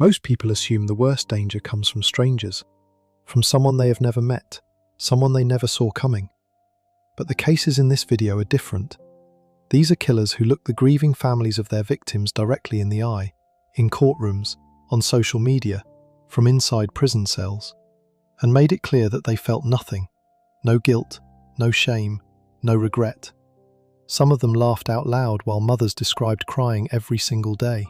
Most people assume the worst danger comes from strangers, from someone they have never met, someone they never saw coming. But the cases in this video are different. These are killers who look the grieving families of their victims directly in the eye, in courtrooms, on social media, from inside prison cells, and made it clear that they felt nothing, no guilt, no shame, no regret. Some of them laughed out loud while mothers described crying every single day.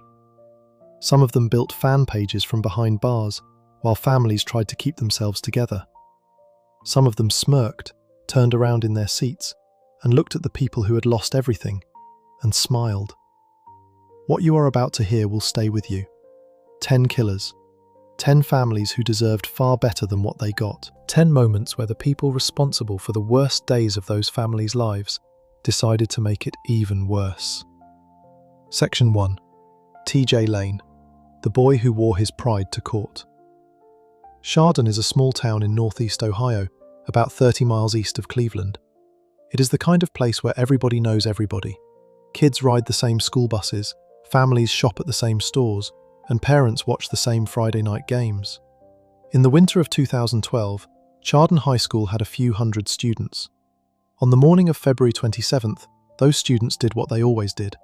Some of them built fan pages from behind bars, while families tried to keep themselves together. Some of them smirked, turned around in their seats, and looked at the people who had lost everything, and smiled. What you are about to hear will stay with you. 10 killers. 10 families who deserved far better than what they got. 10 moments where the people responsible for the worst days of those families' lives decided to make it even worse. Section 1. TJ Lane, the boy who wore his pride to court. Chardon is a small town in northeast Ohio, about 30 miles east of Cleveland. It is the kind of place where everybody knows everybody. Kids ride the same school buses, families shop at the same stores, and parents watch the same Friday night games. In the winter of 2012, Chardon High School had a few hundred students. On the morning of February 27th, those students did what they always did.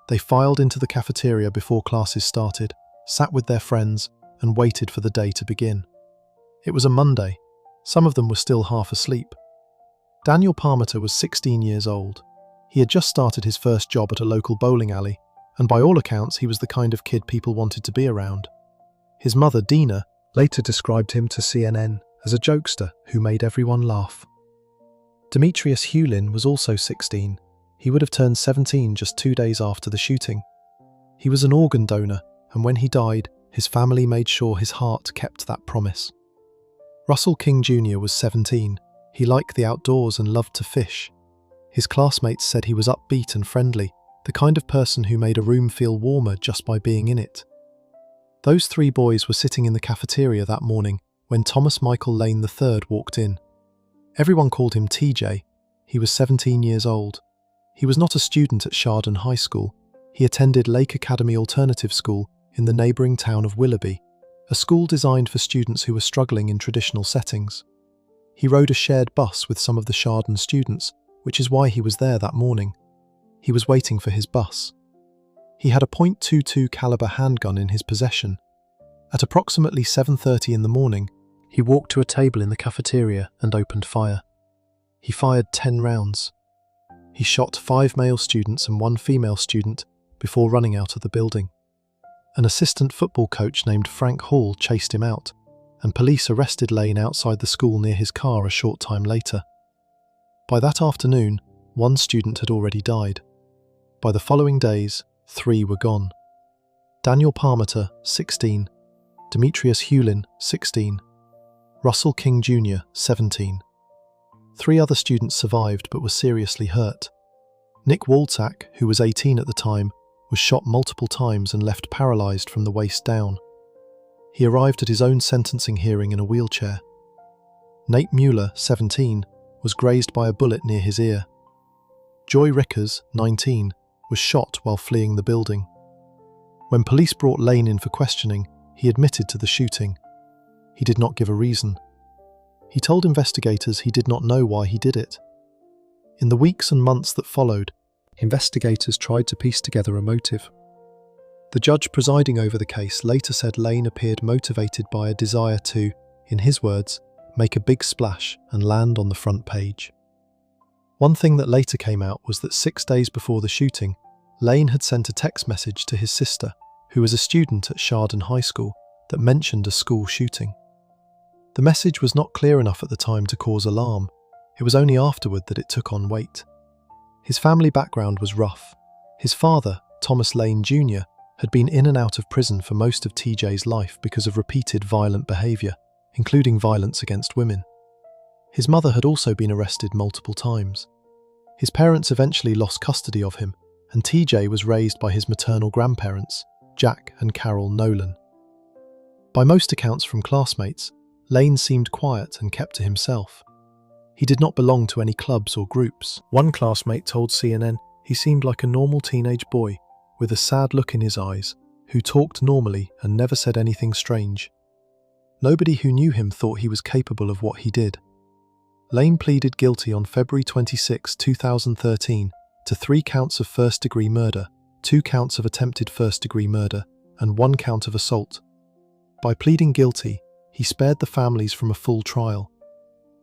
They filed into the cafeteria before classes started, sat with their friends, and waited for the day to begin. It was a Monday. Some of them were still half asleep. Daniel Parmenter was 16 years old. He had just started his first job at a local bowling alley, and by all accounts he was the kind of kid people wanted to be around. His mother, Dina, later described him to CNN as a jokester who made everyone laugh. Demetrius Hewlin was also 16. He would have turned 17 just 2 days after the shooting. He was an organ donor, and when he died, his family made sure his heart kept that promise. Russell King Jr. was 17. He liked the outdoors and loved to fish. His classmates said he was upbeat and friendly, the kind of person who made a room feel warmer just by being in it. Those 3 boys were sitting in the cafeteria that morning when Thomas Michael Lane III walked in. Everyone called him TJ. He was 17 years old. He was not a student at Chardon High School. He attended Lake Academy Alternative School in the neighbouring town of Willoughby, a school designed for students who were struggling in traditional settings. He rode a shared bus with some of the Chardon students, which is why he was there that morning. He was waiting for his bus. He had a .22 caliber handgun in his possession. At approximately 7:30 in the morning, he walked to a table in the cafeteria and opened fire. He fired 10 rounds. He shot 5 male students and 1 female student before running out of the building. An assistant football coach named Frank Hall chased him out, and police arrested Lane outside the school near his car a short time later. By that afternoon, 1 student had already died. By the following days, 3 were gone. Daniel Parmenter, 16, Demetrius Hewlin, 16, Russell King Jr., 17. 3 other students survived but were seriously hurt. Nick Walczak, who was 18 at the time, was shot multiple times and left paralysed from the waist down. He arrived at his own sentencing hearing in a wheelchair. Nate Mueller, 17, was grazed by a bullet near his ear. Joy Rickers, 19, was shot while fleeing the building. When police brought Lane in for questioning, he admitted to the shooting. He did not give a reason. He told investigators he did not know why he did it. In the weeks and months that followed, investigators tried to piece together a motive. The judge presiding over the case later said Lane appeared motivated by a desire to, in his words, make a big splash and land on the front page. One thing that later came out was that 6 days before the shooting, Lane had sent a text message to his sister, who was a student at Chardon High School, that mentioned a school shooting. The message was not clear enough at the time to cause alarm. It was only afterward that it took on weight. His family background was rough. His father, Thomas Lane Jr., had been in and out of prison for most of TJ's life because of repeated violent behaviour, including violence against women. His mother had also been arrested multiple times. His parents eventually lost custody of him, and TJ was raised by his maternal grandparents, Jack and Carol Nolan. By most accounts from classmates, Lane seemed quiet and kept to himself. He did not belong to any clubs or groups. One classmate told CNN he seemed like a normal teenage boy with a sad look in his eyes who talked normally and never said anything strange. Nobody who knew him thought he was capable of what he did. Lane pleaded guilty on February 26, 2013 to 3 counts of first-degree murder, 2 counts of attempted first-degree murder, and 1 count of assault. By pleading guilty, he spared the families from a full trial.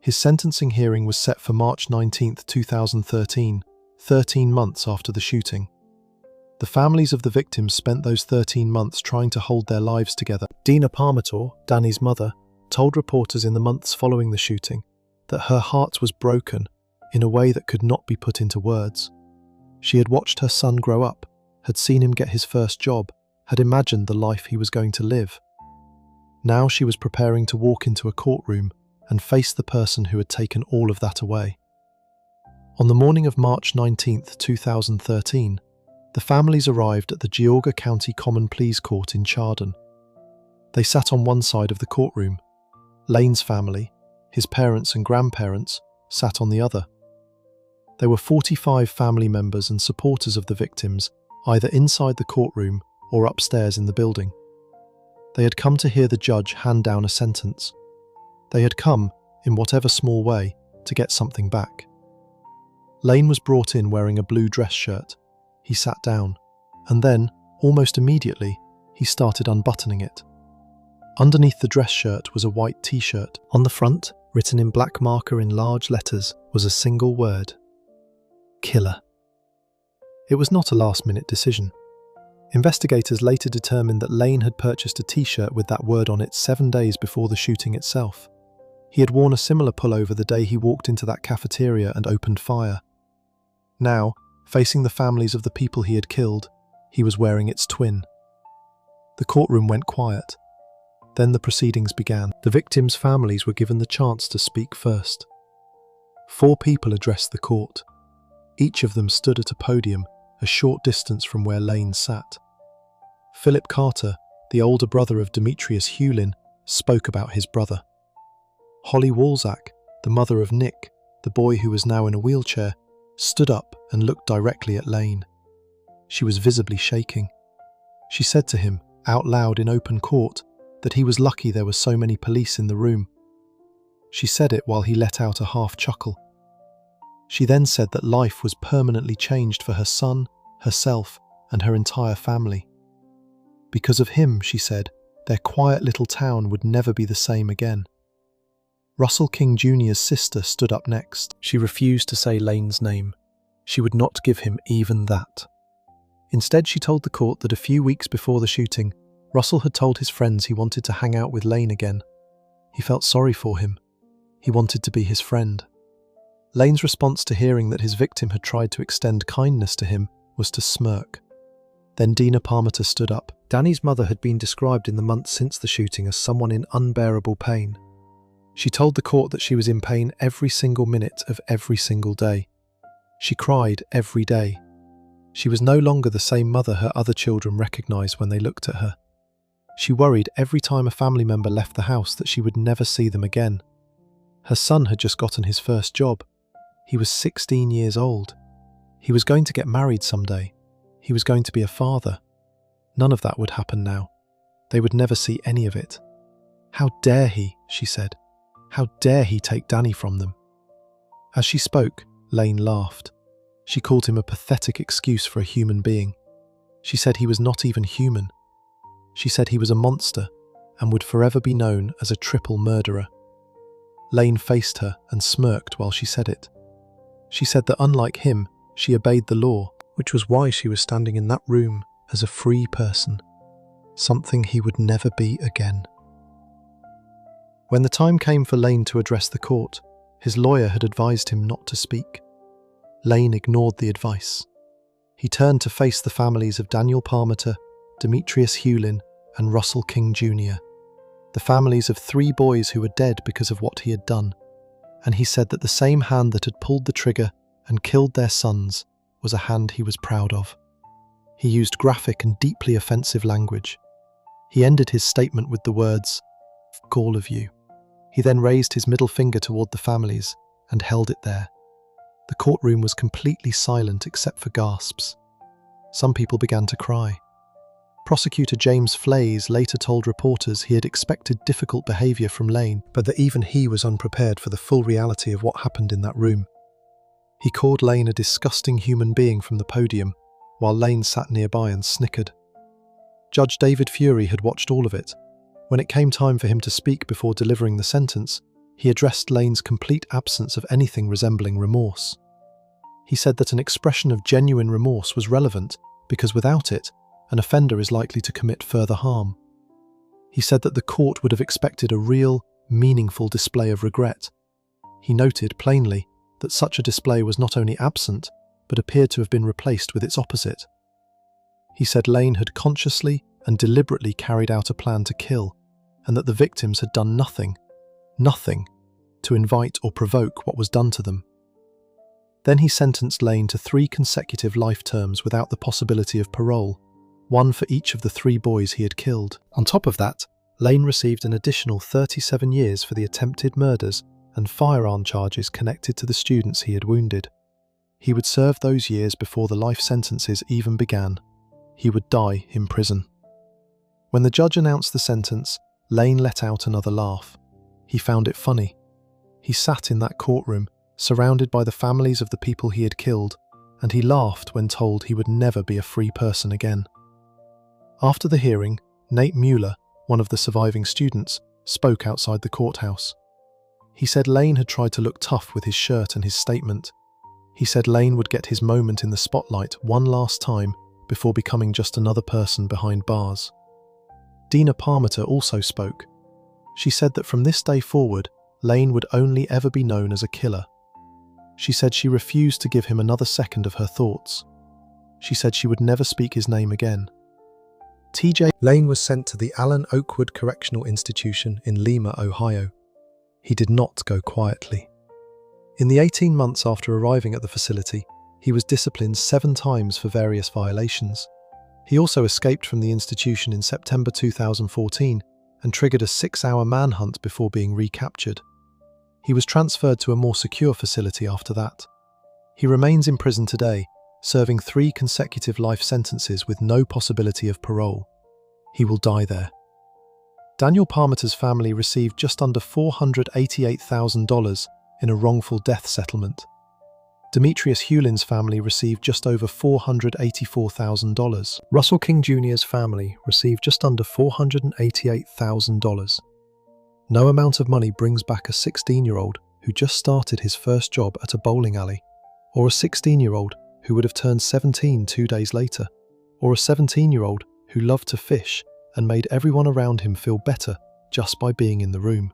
His sentencing hearing was set for March 19, 2013, 13 months after the shooting. The families of the victims spent those 13 months trying to hold their lives together. Dina Parmator, Danny's mother, told reporters in the months following the shooting that her heart was broken in a way that could not be put into words. She had watched her son grow up, had seen him get his first job, had imagined the life he was going to live. Now she was preparing to walk into a courtroom and face the person who had taken all of that away. On the morning of March 19, 2013, the families arrived at the Geauga County Common Pleas Court in Chardon. They sat on one side of the courtroom. Lane's family, his parents and grandparents, sat on the other. There were 45 family members and supporters of the victims, either inside the courtroom or upstairs in the building. They had come to hear the judge hand down a sentence. They had come, in whatever small way, to get something back. Lane was brought in wearing a blue dress shirt. He sat down, and then, almost immediately, he started unbuttoning it. Underneath the dress shirt was a white t-shirt. On the front, written in black marker in large letters, was a single word: killer. It was not a last-minute decision. Investigators later determined that Lane had purchased a t-shirt with that word on it 7 days before the shooting itself. He had worn a similar pullover the day he walked into that cafeteria and opened fire. Now, facing the families of the people he had killed, he was wearing its twin. The courtroom went quiet. Then the proceedings began. The victims' families were given the chance to speak first. 4 people addressed the court. Each of them stood at a podium a short distance from where Lane sat. Philip Carter, the older brother of Demetrius Hewlin, spoke about his brother. Holly Walzak, the mother of Nick, the boy who was now in a wheelchair, stood up and looked directly at Lane. She was visibly shaking. She said to him, out loud in open court, that he was lucky there were so many police in the room. She said it while he let out a half chuckle. She then said that life was permanently changed for her son, herself, and her entire family. Because of him, she said, their quiet little town would never be the same again. Russell King Jr.'s sister stood up next. She refused to say Lane's name. She would not give him even that. Instead, she told the court that a few weeks before the shooting, Russell had told his friends he wanted to hang out with Lane again. He felt sorry for him. He wanted to be his friend. Lane's response to hearing that his victim had tried to extend kindness to him was to smirk. Then Dina Parmator stood up. Danny's mother had been described in the months since the shooting as someone in unbearable pain. She told the court that she was in pain every single minute of every single day. She cried every day. She was no longer the same mother her other children recognized when they looked at her. She worried every time a family member left the house that she would never see them again. Her son had just gotten his first job. He was 16 years old. He was going to get married someday. He was going to be a father. None of that would happen now. They would never see any of it. How dare he, she said. How dare he take Danny from them? As she spoke, Lane laughed. She called him a pathetic excuse for a human being. She said he was not even human. She said he was a monster and would forever be known as a triple murderer. Lane faced her and smirked while she said it. She said that unlike him, she obeyed the law, which was why she was standing in that room as a free person, something he would never be again. When the time came for Lane to address the court, his lawyer had advised him not to speak. Lane ignored the advice. He turned to face the families of Daniel Parmator, Demetrius Hewlin, and Russell King Jr., the families of 3 boys who were dead because of what he had done, and he said that the same hand that had pulled the trigger and killed their sons was a hand he was proud of. He used graphic and deeply offensive language. He ended his statement with the words, "F*** all of you." He then raised his middle finger toward the families and held it there. The courtroom was completely silent except for gasps. Some people began to cry. Prosecutor James Flays later told reporters he had expected difficult behaviour from Lane, but that even he was unprepared for the full reality of what happened in that room. He called Lane a disgusting human being from the podium, while Lane sat nearby and snickered. Judge David Fury had watched all of it. When it came time for him to speak before delivering the sentence, he addressed Lane's complete absence of anything resembling remorse. He said that an expression of genuine remorse was relevant because without it, an offender is likely to commit further harm. He said that the court would have expected a real, meaningful display of regret. He noted plainly that such a display was not only absent, but appeared to have been replaced with its opposite. He said Lane had consciously and deliberately carried out a plan to kill, and that the victims had done nothing to invite or provoke what was done to them. Then he sentenced Lane to 3 consecutive life terms without the possibility of parole, 1 for each of the 3 boys he had killed. On top of that, Lane received an additional 37 years for the attempted murders and firearm charges connected to the students he had wounded. He would serve those years before the life sentences even began. He would die in prison. When the judge announced the sentence, Lane let out another laugh. He found it funny. He sat in that courtroom, surrounded by the families of the people he had killed, and he laughed when told he would never be a free person again. After the hearing, Nate Mueller, one of the surviving students, spoke outside the courthouse. He said Lane had tried to look tough with his shirt and his statement. He said Lane would get his moment in the spotlight one last time before becoming just another person behind bars. Dina Parmiter also spoke. She said that from this day forward, Lane would only ever be known as a killer. She said she refused to give him another second of her thoughts. She said she would never speak his name again. TJ Lane was sent to the Allen Oakwood Correctional Institution in Lima, Ohio. He did not go quietly. In the 18 months after arriving at the facility, he was disciplined 7 times for various violations. He also escaped from the institution in September 2014 and triggered a 6-hour manhunt before being recaptured. He was transferred to a more secure facility after that. He remains in prison today, serving 3 consecutive life sentences with no possibility of parole. He will die there. Daniel Parmiter's family received just under $488,000 in a wrongful death settlement. Demetrius Hewlin's family received just over $484,000. Russell King Jr.'s family received just under $488,000. No amount of money brings back a 16-year-old who just started his first job at a bowling alley, or a 16-year-old who would have turned 17 2 days later, or a 17-year-old who loved to fish and made everyone around him feel better just by being in the room.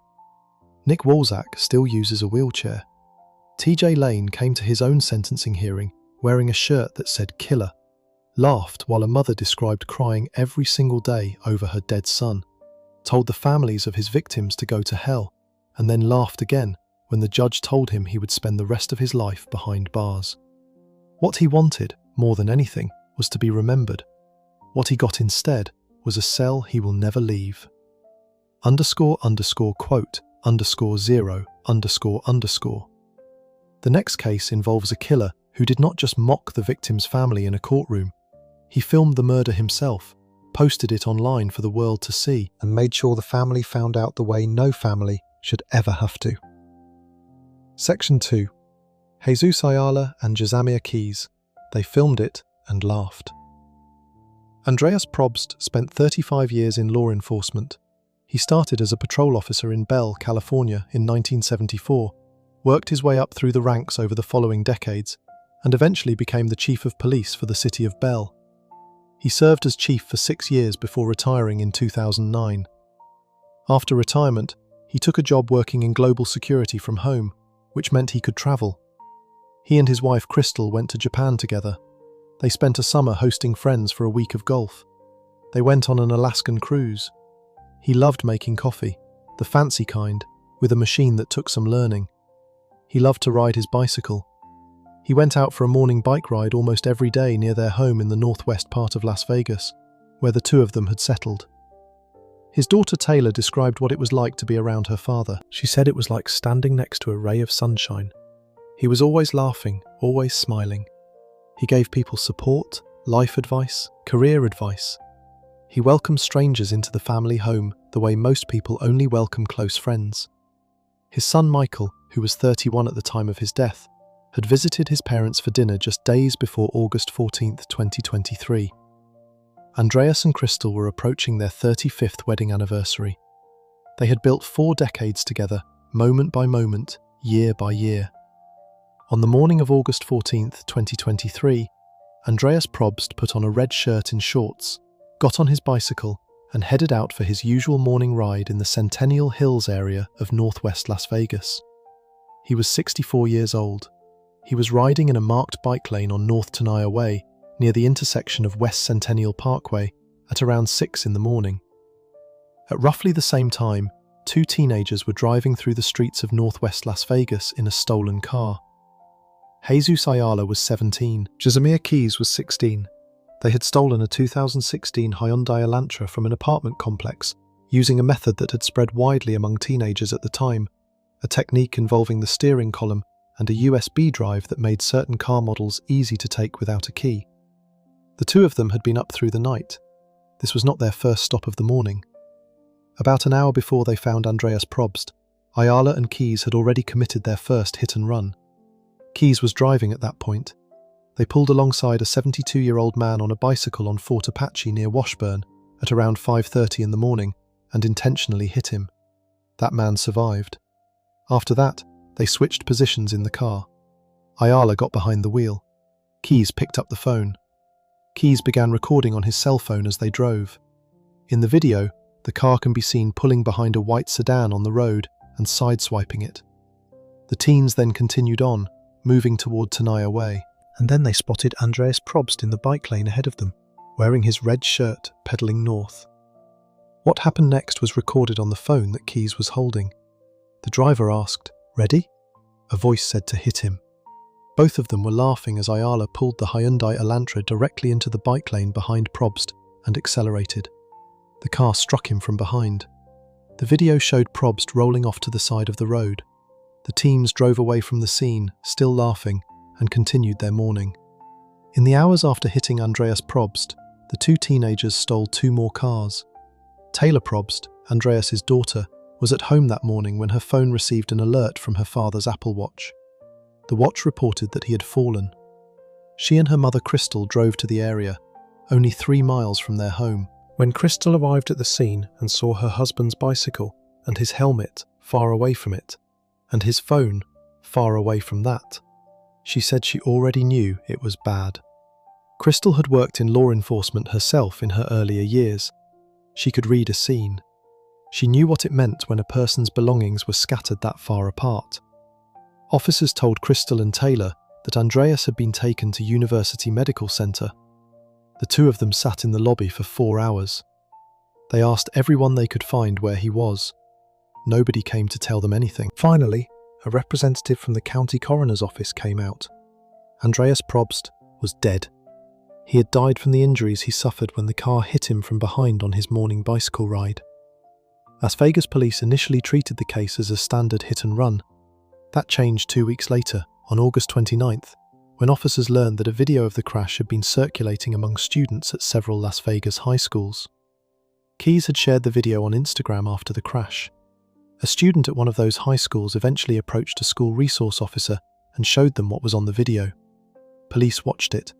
Nick Walczak still uses a wheelchair. TJ Lane came to his own sentencing hearing wearing a shirt that said killer, laughed while a mother described crying every single day over her dead son, told the families of his victims to go to hell, and then laughed again when the judge told him he would spend the rest of his life behind bars. What he wanted, more than anything, was to be remembered. What he got instead was a cell he will never leave. __quote_0___. The next case involves a killer who did not just mock the victim's family in a courtroom. He filmed the murder himself, posted it online for the world to see, and made sure the family found out the way no family should ever have to. Section 2. Jesus Ayala and Jazamia Keys. They filmed it and laughed. Andreas Probst spent 35 years in law enforcement. He started as a patrol officer in Bell, California in 1974, worked his way up through the ranks over the following decades, and eventually became the chief of police for the city of Bell. He served as chief for 6 years before retiring in 2009. After retirement, he took a job working in global security from home, which meant he could travel. He and his wife Crystal went to Japan together. They spent a summer hosting friends for a week of golf. They went on an Alaskan cruise. He loved making coffee, the fancy kind, with a machine that took some learning. He loved to ride his bicycle. He went out for a morning bike ride almost every day near their home in the northwest part of Las Vegas, where the 2 of them had settled. His daughter Taylor described what it was like to be around her father. She said it was like standing next to a ray of sunshine. He was always laughing, always smiling. He gave people support, life advice, career advice. He welcomed strangers into the family home the way most people only welcome close friends. His son Michael, who was 31 at the time of his death, had visited his parents for dinner just days before August 14, 2023. Andreas and Crystal were approaching their 35th wedding anniversary. They had built 4 decades together, moment by moment, year by year. On the morning of August 14, 2023, Andreas Probst put on a red shirt and shorts, got on his bicycle, and headed out for his usual morning ride in the Centennial Hills area of northwest Las Vegas. He was 64 years old. He was riding in a marked bike lane on North Tenaya Way, near the intersection of West Centennial Parkway, at around 6 in the morning. At roughly the same time, 2 teenagers were driving through the streets of northwest Las Vegas in a stolen car. Jesus Ayala was 17, Jazamia Keys was 16. They had stolen a 2016 Hyundai Elantra from an apartment complex, using a method that had spread widely among teenagers at the time, a technique involving the steering column and a USB drive that made certain car models easy to take without a key. The 2 of them had been up through the night. This was not their first stop of the morning. About an hour before they found Andreas Probst, Ayala and Keys had already committed their first hit and run. Keys was driving at that point. They pulled alongside a 72-year-old man on a bicycle on Fort Apache near Washburn at around 5:30 in the morning and intentionally hit him. That man survived. After that, they switched positions in the car. Ayala got behind the wheel. Keys picked up the phone. Keys began recording on his cell phone as they drove. In the video, the car can be seen pulling behind a white sedan on the road and sideswiping it. The teens then continued on, moving toward Tenaya Way, and then they spotted Andreas Probst in the bike lane ahead of them, wearing his red shirt, pedaling north. What happened next was recorded on the phone that Keys was holding. The driver asked, "Ready?" A voice said to hit him. Both of them were laughing as Ayala pulled the Hyundai Elantra directly into the bike lane behind Probst and accelerated. The car struck him from behind. The video showed Probst rolling off to the side of the road. The teens drove away from the scene, still laughing, and continued their morning. In the hours after hitting Andreas Probst, the 2 teenagers stole 2 more cars. Taylor Probst, Andreas's daughter, was at home that morning when her phone received an alert from her father's Apple Watch. The watch reported that he had fallen. She and her mother Crystal drove to the area, only 3 miles from their home. When Crystal arrived at the scene and saw her husband's bicycle and his helmet far away from it, and his phone far away from that, she said she already knew it was bad. Crystal had worked in law enforcement herself in her earlier years. She could read a scene. She knew what it meant when a person's belongings were scattered that far apart. Officers told Crystal and Taylor that Andreas had been taken to University Medical Center. The 2 of them sat in the lobby for 4 hours. They asked everyone they could find where he was. Nobody came to tell them anything. Finally, a representative from the county coroner's office came out. Andreas Probst was dead. He had died from the injuries he suffered when the car hit him from behind on his morning bicycle ride. Las Vegas police initially treated the case as a standard hit and run. That changed 2 weeks later, on August 29th, when officers learned that a video of the crash had been circulating among students at several Las Vegas high schools. Keys had shared the video on Instagram after the crash. A student at one of those high schools eventually approached a school resource officer and showed them what was on the video. Police watched it.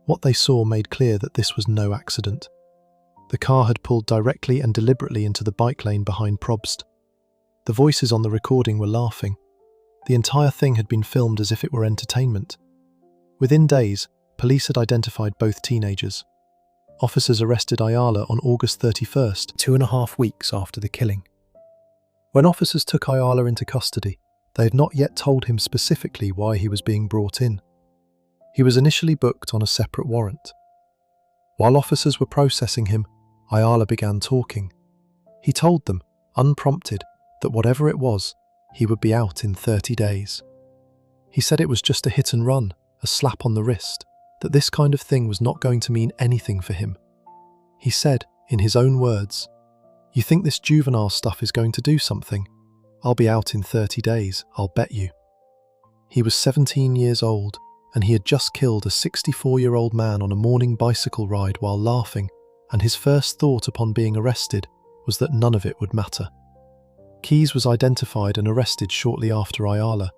What they saw made clear that this was no accident. The car had pulled directly and deliberately into the bike lane behind Probst. The voices on the recording were laughing. The entire thing had been filmed as if it were entertainment. Within days, police had identified both teenagers. Officers arrested Ayala on August 31st, 2.5 weeks after the killing. When officers took Ayala into custody, they had not yet told him specifically why he was being brought in. He was initially booked on a separate warrant. While officers were processing him, Ayala began talking. He told them, unprompted, that whatever it was, he would be out in 30 days. He said it was just a hit and run, a slap on the wrist, that this kind of thing was not going to mean anything for him. He said, in his own words, "You think this juvenile stuff is going to do something? I'll be out in 30 days, I'll bet you." He was 17 years old, and he had just killed a 64-year-old man on a morning bicycle ride while laughing and his first thought upon being arrested was that none of it would matter. Keyes was identified and arrested shortly after Ayala.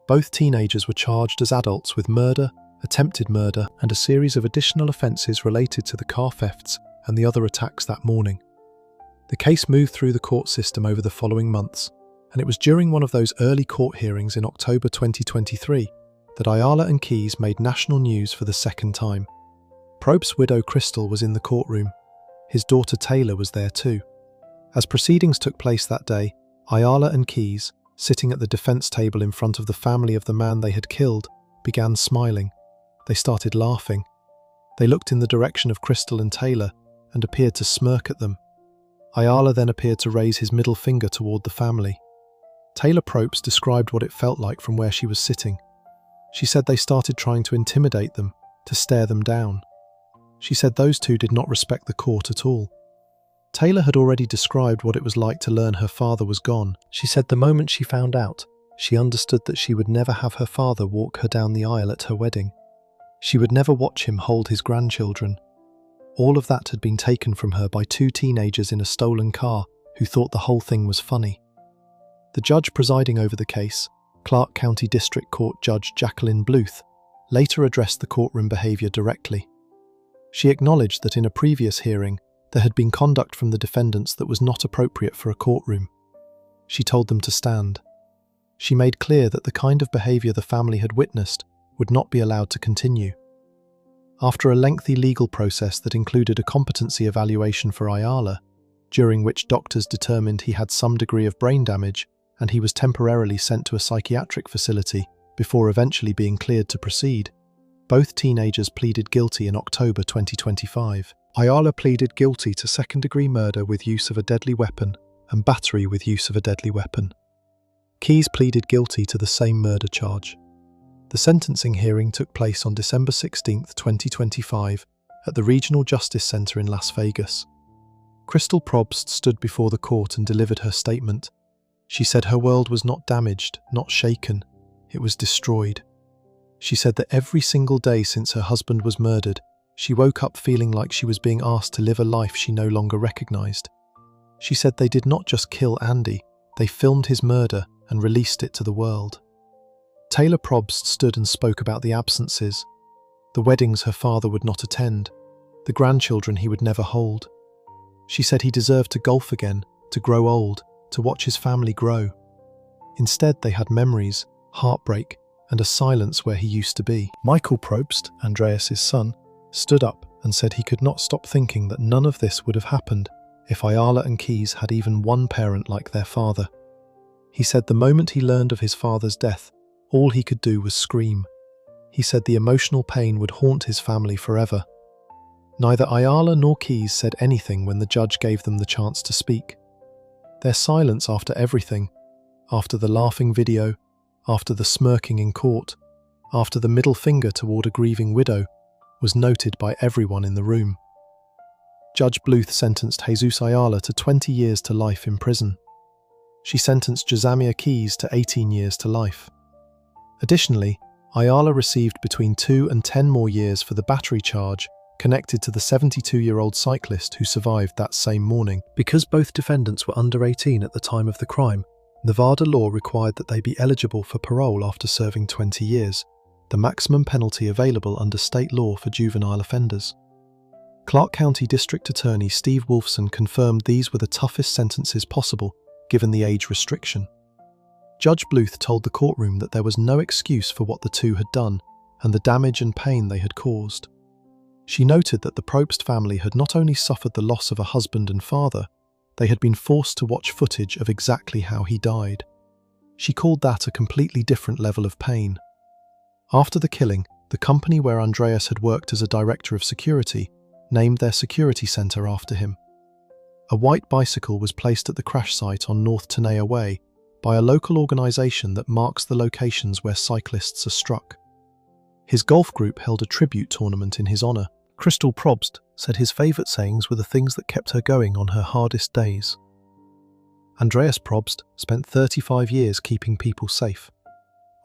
Both teenagers were charged as adults with murder, attempted murder, and a series of additional offences related to the car thefts and the other attacks that morning. The case moved through the court system over the following months, and it was during one of those early court hearings in October 2023 that Ayala and Keyes made national news for the second time. Probst's widow Crystal was in the courtroom. His daughter Taylor was there too. As proceedings took place that day, Ayala and Keyes, sitting at the defence table in front of the family of the man they had killed, began smiling. They started laughing. They looked in the direction of Crystal and Taylor and appeared to smirk at them. Ayala then appeared to raise his middle finger toward the family. Taylor Probst described what it felt like from where she was sitting. She said they started trying to intimidate them, to stare them down. She said those two did not respect the court at all. Taylor had already described what it was like to learn her father was gone. She said the moment she found out, she understood that she would never have her father walk her down the aisle at her wedding. She would never watch him hold his grandchildren. All of that had been taken from her by two teenagers in a stolen car who thought the whole thing was funny. The judge presiding over the case, Clark County District Court Judge Jacqueline Bluth, later addressed the courtroom behaviour directly. She acknowledged that in a previous hearing, there had been conduct from the defendants that was not appropriate for a courtroom. She told them to stand. She made clear that the kind of behaviour the family had witnessed would not be allowed to continue. After a lengthy legal process that included a competency evaluation for Ayala, during which doctors determined he had some degree of brain damage and he was temporarily sent to a psychiatric facility before eventually being cleared to proceed, both teenagers pleaded guilty in October 2025. Ayala pleaded guilty to second-degree murder with use of a deadly weapon and battery with use of a deadly weapon. Keyes pleaded guilty to the same murder charge. The sentencing hearing took place on December 16, 2025, at the Regional Justice Center in Las Vegas. Crystal Probst stood before the court and delivered her statement. She said her world was not damaged, not shaken, it was destroyed. She said that every single day since her husband was murdered, she woke up feeling like she was being asked to live a life she no longer recognized. She said they did not just kill Andy, they filmed his murder and released it to the world. Taylor Probst stood and spoke about the absences, the weddings her father would not attend, the grandchildren he would never hold. She said he deserved to golf again, to grow old, to watch his family grow. Instead, they had memories, heartbreak, and a silence where he used to be. Michael Probst, Andreas's son, stood up and said he could not stop thinking that none of this would have happened if Ayala and Keyes had even one parent like their father. He said the moment he learned of his father's death, all he could do was scream. He said the emotional pain would haunt his family forever. Neither Ayala nor Keyes said anything when the judge gave them the chance to speak. Their silence after everything, after the laughing video, after the smirking in court, after the middle finger toward a grieving widow, was noted by everyone in the room. Judge Bluth sentenced Jesus Ayala to 20 years to life in prison. She sentenced Jazamia Keyes to 18 years to life. Additionally, Ayala received between 2 and 10 more years for the battery charge connected to the 72-year-old cyclist who survived that same morning. Because both defendants were under 18 at the time of the crime, Nevada law required that they be eligible for parole after serving 20 years, the maximum penalty available under state law for juvenile offenders. Clark County District Attorney Steve Wolfson confirmed these were the toughest sentences possible, given the age restriction. Judge Bluth told the courtroom that there was no excuse for what the two had done and the damage and pain they had caused. She noted that the Probst family had not only suffered the loss of a husband and father, they had been forced to watch footage of exactly how he died. She called that a completely different level of pain. After the killing, the company where Andreas had worked as a director of security named their security center after him. A white bicycle was placed at the crash site on North Tenaya Way by a local organization that marks the locations where cyclists are struck. His golf group held a tribute tournament in his honor. Crystal Probst said his favorite sayings were the things that kept her going on her hardest days. Andreas Probst spent 35 years keeping people safe.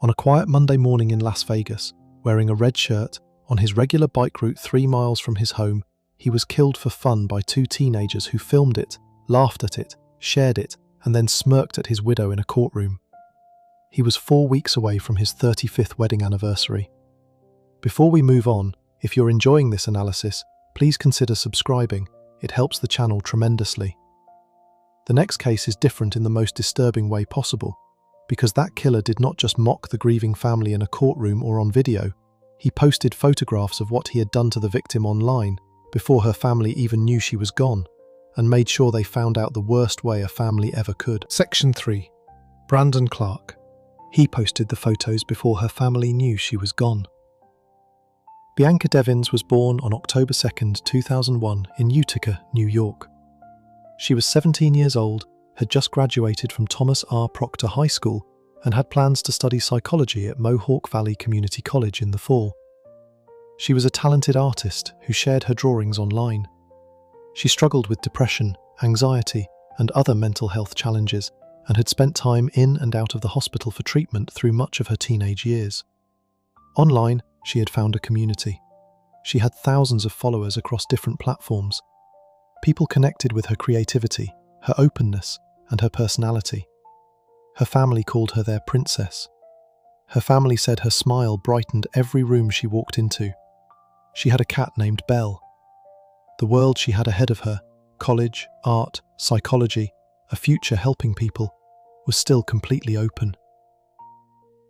On a quiet Monday morning in Las Vegas, wearing a red shirt, on his regular bike route 3 miles from his home, he was killed for fun by two teenagers who filmed it, laughed at it, shared it, and then smirked at his widow in a courtroom. He was 4 weeks away from his 35th wedding anniversary. Before we move on, if you're enjoying this analysis, please consider subscribing. It helps the channel tremendously. The next case is different in the most disturbing way possible, because that killer did not just mock the grieving family in a courtroom or on video, he posted photographs of what he had done to the victim online before her family even knew she was gone, and made sure they found out the worst way a family ever could. Section 3. Brandon Clark. He posted the photos before her family knew she was gone. Bianca Devins was born on October 2, 2001 in Utica, New York. She was 17 years old, had just graduated from Thomas R. Proctor High School, and had plans to study psychology at Mohawk Valley Community College in the fall. She was a talented artist who shared her drawings online. She struggled with depression, anxiety, and other mental health challenges, and had spent time in and out of the hospital for treatment through much of her teenage years. Online, she had found a community. She had thousands of followers across different platforms. People connected with her creativity, her openness, and her personality. Her family called her their princess. Her family said her smile brightened every room she walked into. She had a cat named Belle. The world she had ahead of her, college, art, psychology, a future helping people, was still completely open.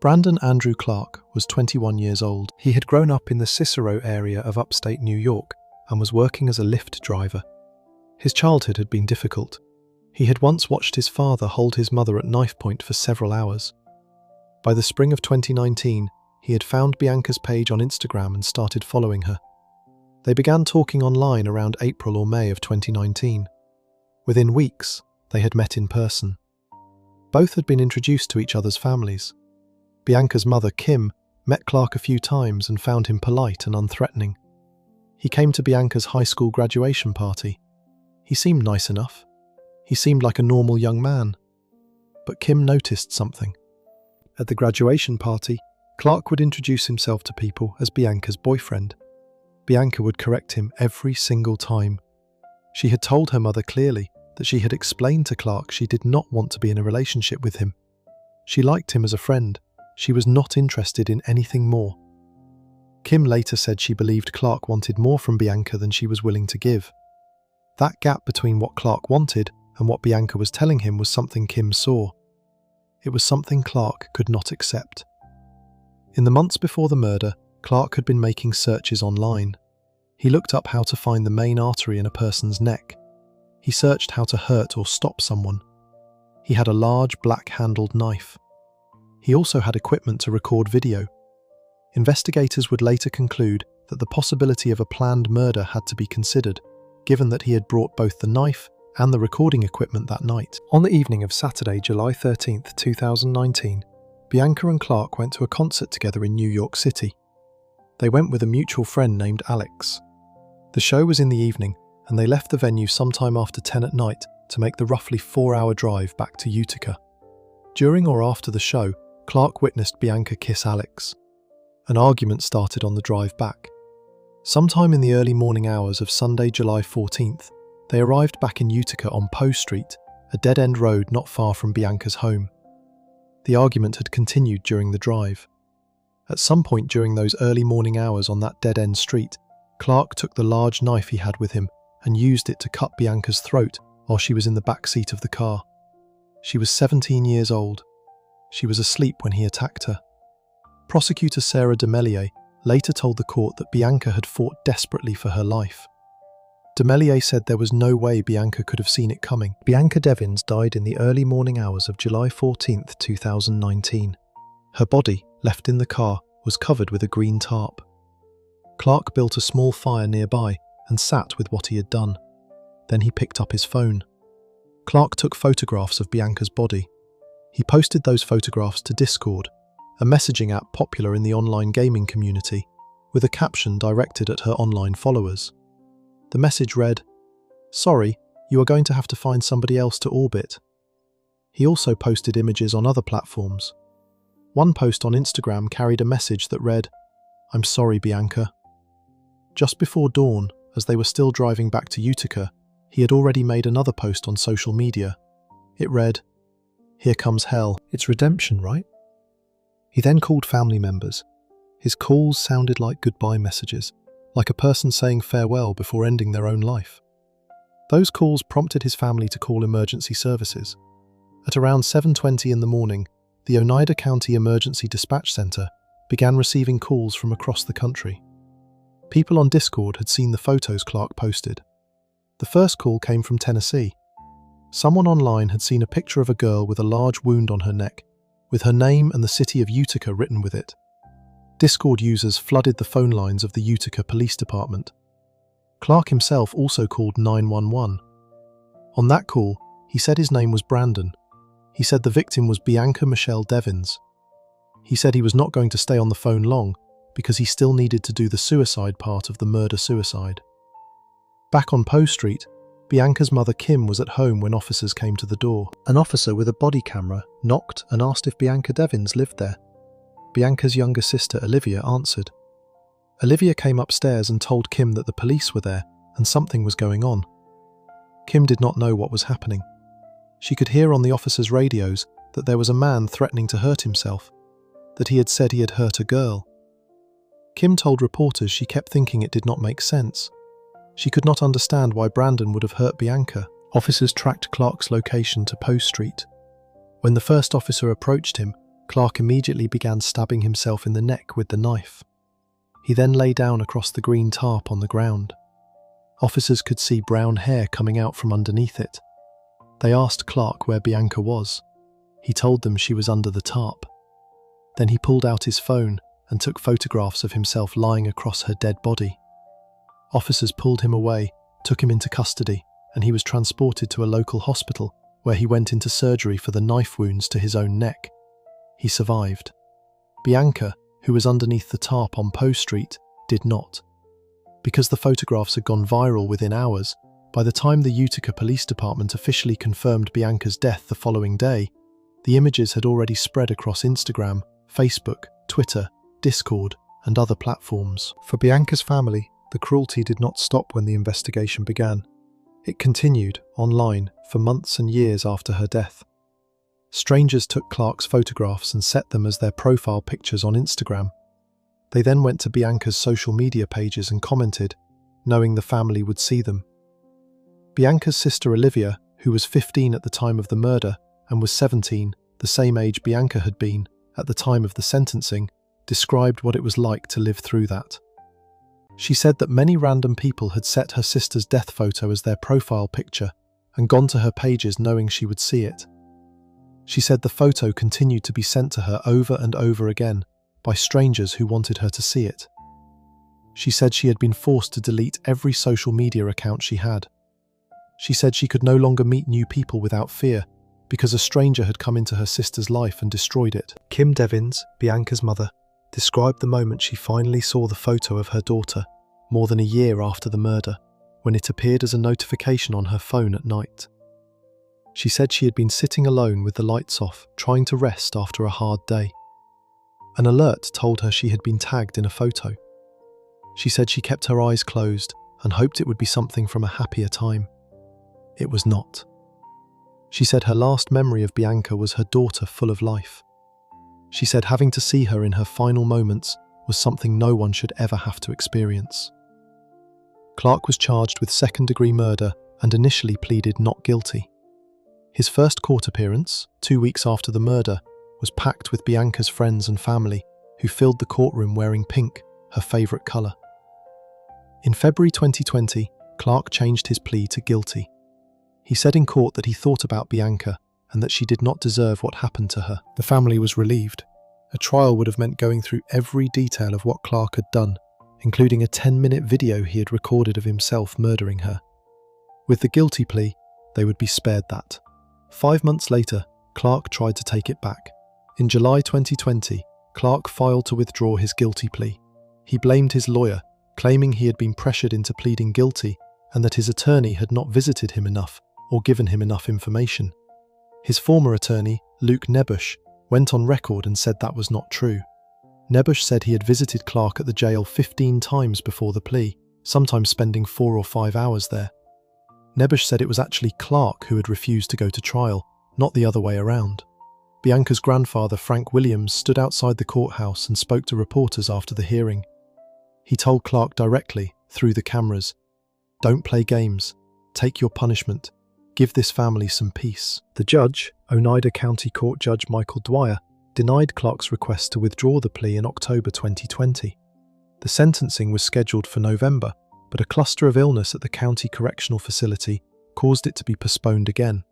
Brandon Andrew Clark was 21 years old. He had grown up in the Cicero area of upstate New York and was working as a Lyft driver. His childhood had been difficult. He had once watched his father hold his mother at knife point for several hours. By the spring of 2019, he had found Bianca's page on Instagram and started following her. They began talking online around April or May of 2019. Within weeks, they had met in person. Both had been introduced to each other's families. Bianca's mother, Kim, met Clark a few times and found him polite and unthreatening. He came to Bianca's high school graduation party. He seemed nice enough. He seemed like a normal young man. But Kim noticed something. At the graduation party, Clark would introduce himself to people as Bianca's boyfriend. Bianca would correct him every single time. She had told her mother clearly that she had explained to Clark she did not want to be in a relationship with him. She liked him as a friend. She was not interested in anything more. Kim later said she believed Clark wanted more from Bianca than she was willing to give. That gap between what Clark wanted and what Bianca was telling him was something Kim saw. It was something Clark could not accept. In the months before the murder, Clark had been making searches online. He looked up how to find the main artery in a person's neck. He searched how to hurt or stop someone. He had a large black-handled knife. He also had equipment to record video. Investigators would later conclude that the possibility of a planned murder had to be considered, given that he had brought both the knife and the recording equipment that night. On the evening of Saturday, July 13, 2019, Bianca and Clark went to a concert together in New York City. They went with a mutual friend named Alex. The show was in the evening, and they left the venue sometime after 10 at night to make the roughly 4-hour drive back to Utica. During or after the show, Clark witnessed Bianca kiss Alex. An argument started on the drive back. Sometime in the early morning hours of Sunday, July 14th, they arrived back in Utica on Poe Street, a dead-end road not far from Bianca's home. The argument had continued during the drive. At some point during those early morning hours on that dead-end street, Clark took the large knife he had with him and used it to cut Bianca's throat while she was in the back seat of the car. She was 17 years old. She was asleep when he attacked her. Prosecutor Sarah Demelier later told the court that Bianca had fought desperately for her life. Demelier said there was no way Bianca could have seen it coming. Bianca Devins died in the early morning hours of July 14, 2019. Her body, left in the car, was covered with a green tarp. Clark built a small fire nearby and sat with what he had done. Then he picked up his phone. Clark took photographs of Bianca's body. He posted those photographs to Discord, a messaging app popular in the online gaming community, with a caption directed at her online followers. The message read, "Sorry, you are going to have to find somebody else to orbit." He also posted images on other platforms. One post on Instagram carried a message that read, "I'm sorry, Bianca." Just before dawn, as they were still driving back to Utica, he had already made another post on social media. It read, "Here comes hell. It's redemption, right?" He then called family members. His calls sounded like goodbye messages, like a person saying farewell before ending their own life. Those calls prompted his family to call emergency services. At around 7:20 in the morning, the Oneida County Emergency Dispatch Center began receiving calls from across the country. People on Discord had seen the photos Clark posted. The first call came from Tennessee. Someone online had seen a picture of a girl with a large wound on her neck, with her name and the city of Utica written with it. Discord users flooded the phone lines of the Utica Police Department. Clark himself also called 911. On that call, he said his name was Brandon. He said the victim was Bianca Michelle Devins. He said he was not going to stay on the phone long because he still needed to do the suicide part of the murder-suicide. Back on Poe Street, Bianca's mother Kim was at home when officers came to the door. An officer with a body camera knocked and asked if Bianca Devins lived there. Bianca's younger sister Olivia answered. Olivia came upstairs and told Kim that the police were there and something was going on. Kim did not know what was happening. She could hear on the officers' radios that there was a man threatening to hurt himself, that he had said he had hurt a girl. Kim told reporters she kept thinking it did not make sense. She could not understand why Brandon would have hurt Bianca. Officers tracked Clark's location to Poe Street. When the first officer approached him, Clark immediately began stabbing himself in the neck with the knife. He then lay down across the green tarp on the ground. Officers could see brown hair coming out from underneath it. They asked Clark where Bianca was. He told them she was under the tarp. Then he pulled out his phone and took photographs of himself lying across her dead body. Officers pulled him away, took him into custody, and he was transported to a local hospital where he went into surgery for the knife wounds to his own neck. He survived. Bianca, who was underneath the tarp on Poe Street, did not. Because the photographs had gone viral within hours, by the time the Utica Police Department officially confirmed Bianca's death the following day, the images had already spread across Instagram, Facebook, Twitter, Discord, and other platforms. For Bianca's family, the cruelty did not stop when the investigation began. It continued, online, for months and years after her death. Strangers took Clark's photographs and set them as their profile pictures on Instagram. They then went to Bianca's social media pages and commented, knowing the family would see them. Bianca's sister Olivia, who was 15 at the time of the murder and was 17, the same age Bianca had been, at the time of the sentencing, described what it was like to live through that. She said that many random people had set her sister's death photo as their profile picture and gone to her pages knowing she would see it. She said the photo continued to be sent to her over and over again by strangers who wanted her to see it. She said she had been forced to delete every social media account she had. She said she could no longer meet new people without fear because a stranger had come into her sister's life and destroyed it. Kim Devins, Bianca's mother, described the moment she finally saw the photo of her daughter, more than a year after the murder, when it appeared as a notification on her phone at night. She said she had been sitting alone with the lights off, trying to rest after a hard day. An alert told her she had been tagged in a photo. She said she kept her eyes closed and hoped it would be something from a happier time. It was not. She said her last memory of Bianca was her daughter full of life. She said having to see her in her final moments was something no one should ever have to experience. Clark was charged with second-degree murder and initially pleaded not guilty. His first court appearance, 2 weeks after the murder, was packed with Bianca's friends and family, who filled the courtroom wearing pink, her favourite colour. In February 2020, Clark changed his plea to guilty. He said in court that he thought about Bianca and that she did not deserve what happened to her. The family was relieved. A trial would have meant going through every detail of what Clark had done, including a 10-minute video he had recorded of himself murdering her. With the guilty plea, they would be spared that. 5 months later, Clark tried to take it back. In July 2020, Clark filed to withdraw his guilty plea. He blamed his lawyer, claiming he had been pressured into pleading guilty and that his attorney had not visited him enough or given him enough information. His former attorney, Luke Nebush, went on record and said that was not true. Nebush said he had visited Clark at the jail 15 times before the plea sometimes spending 4 or 5 hours there. Nebush said it was actually Clark who had refused to go to trial, not the other way around. Bianca's grandfather, Frank Williams, stood outside the courthouse and spoke to reporters after the hearing. He told Clark directly, through the cameras, "Don't play games. Take your punishment. Give this family some peace." The judge, Oneida County Court Judge Michael Dwyer, denied Clark's request to withdraw the plea in October 2020. The sentencing was scheduled for November, but a cluster of illness at the county correctional facility caused it to be postponed again.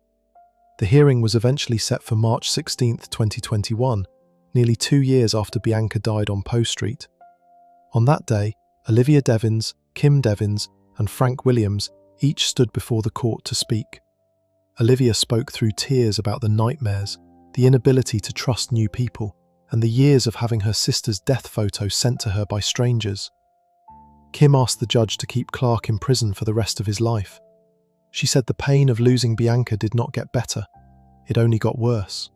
The hearing was eventually set for March 16, 2021, nearly 2 years after Bianca died on Poe Street. On that day, Olivia Devins, Kim Devins, and Frank Williams each stood before the court to speak. Olivia spoke through tears about the nightmares, the inability to trust new people, and the years of having her sister's death photo sent to her by strangers. Kim asked the judge to keep Clark in prison for the rest of his life. She said the pain of losing Bianca did not get better, it only got worse.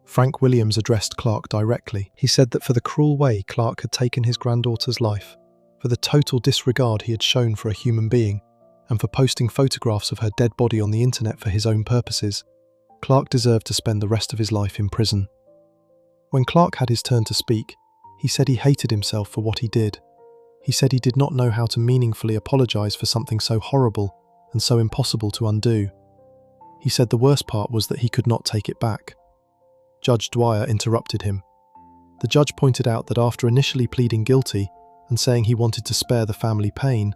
Frank Williams addressed Clark directly. He said that for the cruel way Clark had taken his granddaughter's life, for the total disregard he had shown for a human being, and for posting photographs of her dead body on the internet for his own purposes, Clark deserved to spend the rest of his life in prison. When Clark had his turn to speak, he said he hated himself for what he did. He said he did not know how to meaningfully apologize for something so horrible and so impossible to undo. He said the worst part was that he could not take it back. Judge Dwyer interrupted him. The judge pointed out that after initially pleading guilty and saying he wanted to spare the family pain,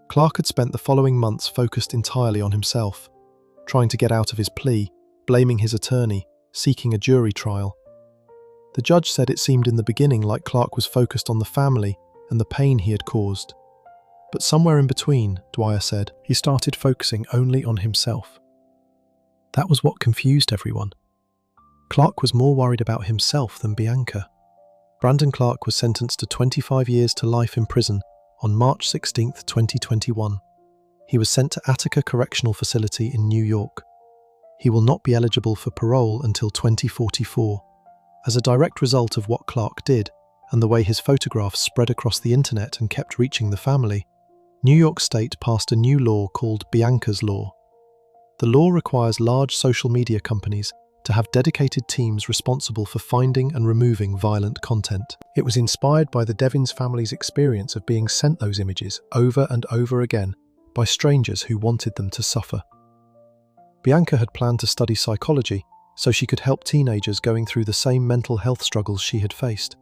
Clark had spent the following months focused entirely on himself, trying to get out of his plea, blaming his attorney, seeking a jury trial. The judge said it seemed in the beginning like Clark was focused on the family and the pain he had caused. But somewhere in between, Dwyer said, he started focusing only on himself. That was what confused everyone. Clark was more worried about himself than Bianca. Brandon Clark was sentenced to 25 years to life in prison on March 16, 2021. He was sent to Attica Correctional Facility in New York. He will not be eligible for parole until 2044. As a direct result of what Clark did, and the way his photographs spread across the internet and kept reaching the family, New York State passed a new law called Bianca's Law. The law requires large social media companies to have dedicated teams responsible for finding and removing violent content. It was inspired by the Devins family's experience of being sent those images over and over again by strangers who wanted them to suffer. Bianca had planned to study psychology so she could help teenagers going through the same mental health struggles she had faced.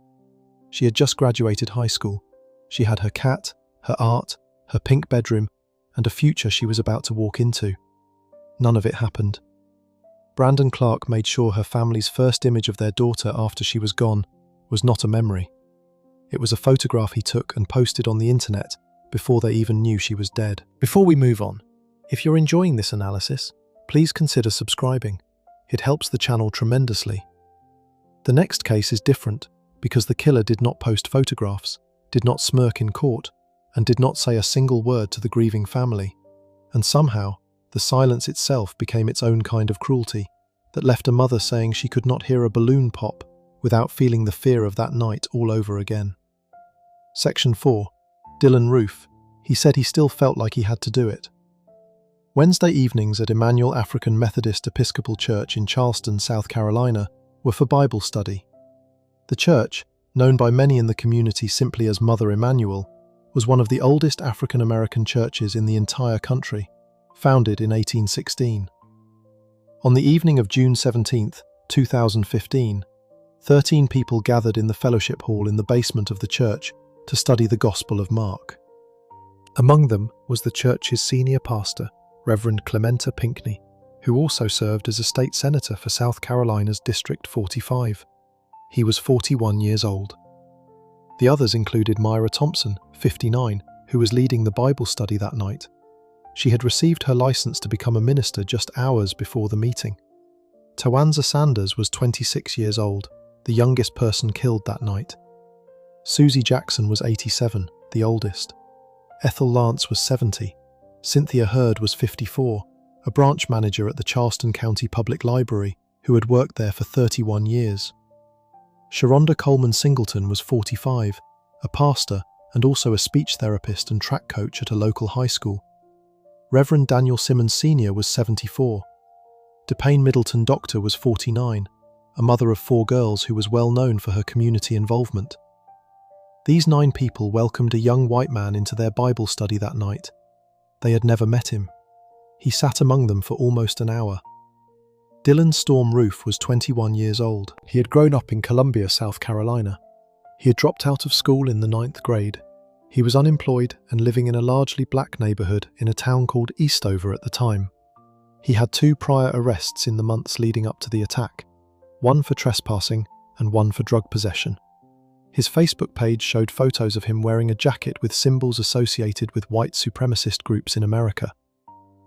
She had just graduated high school. She had her cat, her art, her pink bedroom, and a future she was about to walk into. None of it happened. Brandon Clark made sure her family's first image of their daughter after she was gone was not a memory. It was a photograph he took and posted on the internet before they even knew she was dead. Before we move on, if you're enjoying this analysis, please consider subscribing. It helps the channel tremendously. The next case is different because the killer did not post photographs, did not smirk in court, and did not say a single word to the grieving family. And somehow, the silence itself became its own kind of cruelty that left a mother saying she could not hear a balloon pop without feeling the fear of that night all over again. Section 4. Dylann Roof. He said he still felt like he had to do it. Wednesday evenings at Emmanuel African Methodist Episcopal Church in Charleston, South Carolina, were for Bible study. The church, known by many in the community simply as Mother Emanuel, was one of the oldest African American churches in the entire country, founded in 1816. On the evening of June 17, 2015, 13 people gathered in the fellowship hall in the basement of the church to study the Gospel of Mark. Among them was the church's senior pastor, Reverend Clementa Pinckney, who also served as a state senator for South Carolina's District 45. He was 41 years old. The others included Myra Thompson, 59, who was leading the Bible study that night. She had received her license to become a minister just hours before the meeting. Tawanza Sanders was 26 years old, the youngest person killed that night. Susie Jackson was 87, the oldest. Ethel Lance was 70. Cynthia Hurd was 54, a branch manager at the Charleston County Public Library who had worked there for 31 years. Sharonda Coleman Singleton was 45, a pastor and also a speech therapist and track coach at a local high school. Reverend Daniel Simmons Sr. was 74. DePayne Middleton Doctor was 49, a mother of 4 girls who was well known for her community involvement. These 9 people welcomed a young white man into their Bible study that night. They had never met him. He sat among them for almost an hour. Dylann Storm Roof was 21 years old. He had grown up in Columbia, South Carolina. He had dropped out of school in the 9th grade. He was unemployed and living in a largely black neighborhood in a town called Eastover at the time. He had 2 prior arrests in the months leading up to the attack, one for trespassing and one for drug possession. His Facebook page showed photos of him wearing a jacket with symbols associated with white supremacist groups in America.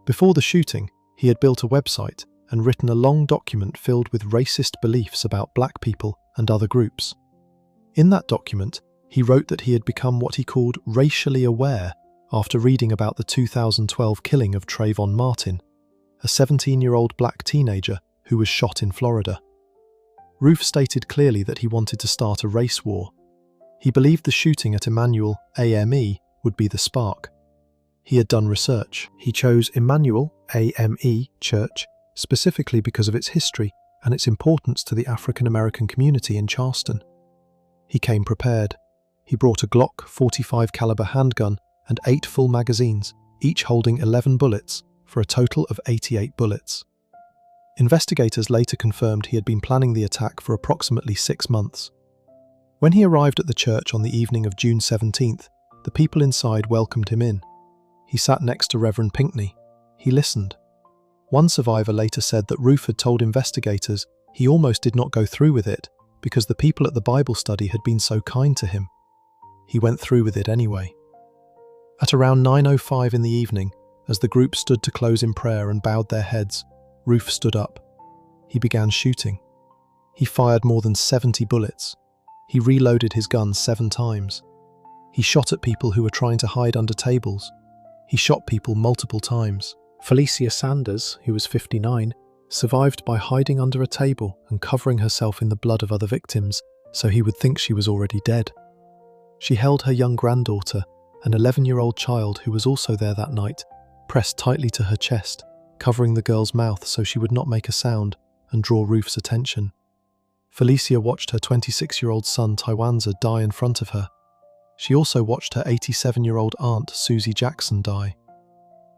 Before the shooting, he had built a website and written a long document filled with racist beliefs about black people and other groups. In that document, he wrote that he had become what he called racially aware after reading about the 2012 killing of Trayvon Martin, a 17-year-old black teenager who was shot in Florida. Roof stated clearly that he wanted to start a race war. He believed the shooting at Emmanuel AME would be the spark. He had done research. He chose Emmanuel AME Church specifically because of its history and its importance to the African American community in Charleston. He came prepared. He brought a Glock 45 caliber handgun and 8 full magazines, each holding 11 bullets, for a total of 88 bullets. Investigators later confirmed he had been planning the attack for approximately 6 months. When he arrived at the church on the evening of June 17th, the people inside welcomed him in. He sat next to Reverend Pinckney. He listened. One survivor later said that Roof had told investigators he almost did not go through with it because the people at the Bible study had been so kind to him. He went through with it anyway. At around 9:05 in the evening, as the group stood to close in prayer and bowed their heads, Roof stood up. He began shooting. He fired more than 70 bullets. He reloaded his gun 7 times. He shot at people who were trying to hide under tables. He shot people multiple times. Felicia Sanders, who was 59, survived by hiding under a table and covering herself in the blood of other victims so he would think she was already dead. She held her young granddaughter, an 11-year-old child who was also there that night, pressed tightly to her chest, covering the girl's mouth so she would not make a sound and draw Roof's attention. Felicia watched her 26-year-old son Tywanza die in front of her. She also watched her 87-year-old aunt Susie Jackson die.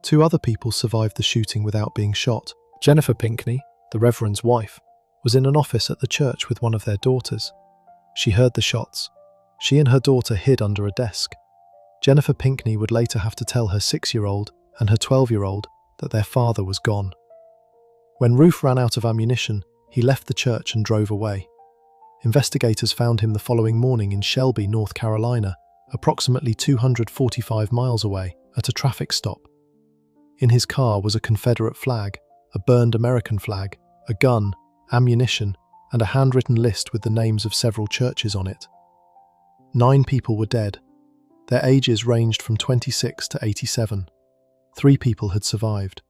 2 other people survived the shooting without being shot. Jennifer Pinckney, the Reverend's wife, was in an office at the church with one of their daughters. She heard the shots. She and her daughter hid under a desk. Jennifer Pinckney would later have to tell her 6-year-old and her 12-year-old that their father was gone. When Roof ran out of ammunition, he left the church and drove away. Investigators found him the following morning in Shelby, North Carolina, approximately 245 miles away, at a traffic stop. In his car was a Confederate flag, a burned American flag, a gun, ammunition, and a handwritten list with the names of several churches on it. 9 people were dead. Their ages ranged from 26 to 87. 3 people had survived.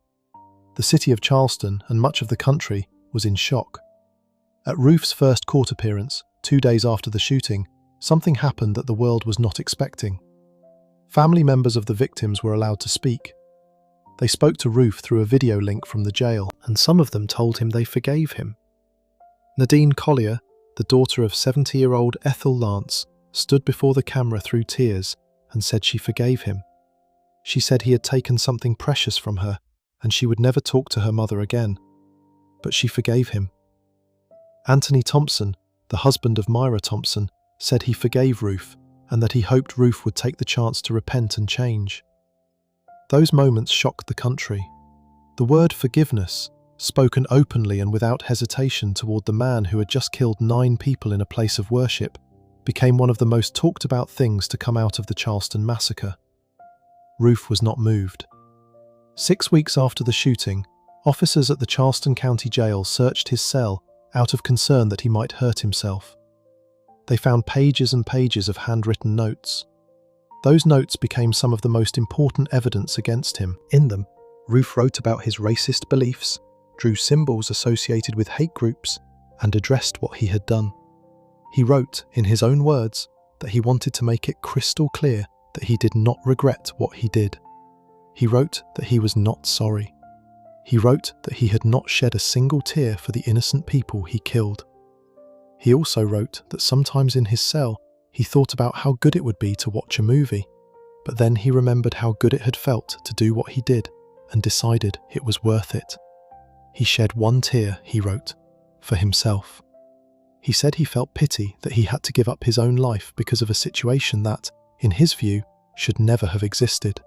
The city of Charleston and much of the country was in shock. At Roof's first court appearance, 2 days after the shooting, something happened that the world was not expecting. Family members of the victims were allowed to speak. They spoke to Roof through a video link from the jail, and some of them told him they forgave him. Nadine Collier, the daughter of 70-year-old Ethel Lance, stood before the camera through tears and said she forgave him. She said he had taken something precious from her and she would never talk to her mother again. But she forgave him. Anthony Thompson, the husband of Myra Thompson, said he forgave Roof and that he hoped Roof would take the chance to repent and change. Those moments shocked the country. The word forgiveness, spoken openly and without hesitation toward the man who had just killed 9 people in a place of worship, became one of the most talked about things to come out of the Charleston massacre. Roof was not moved. 6 weeks after the shooting, officers at the Charleston County Jail searched his cell out of concern that he might hurt himself. They found pages and pages of handwritten notes. Those notes became some of the most important evidence against him. In them, Roof wrote about his racist beliefs, drew symbols associated with hate groups, and addressed what he had done. He wrote, in his own words, that he wanted to make it crystal clear that he did not regret what he did. He wrote that he was not sorry. He wrote that he had not shed a single tear for the innocent people he killed. He also wrote that sometimes in his cell he thought about how good it would be to watch a movie, but then he remembered how good it had felt to do what he did and decided it was worth it. He shed one tear, he wrote, for himself. He said he felt pity that he had to give up his own life because of a situation that, in his view, should never have existed.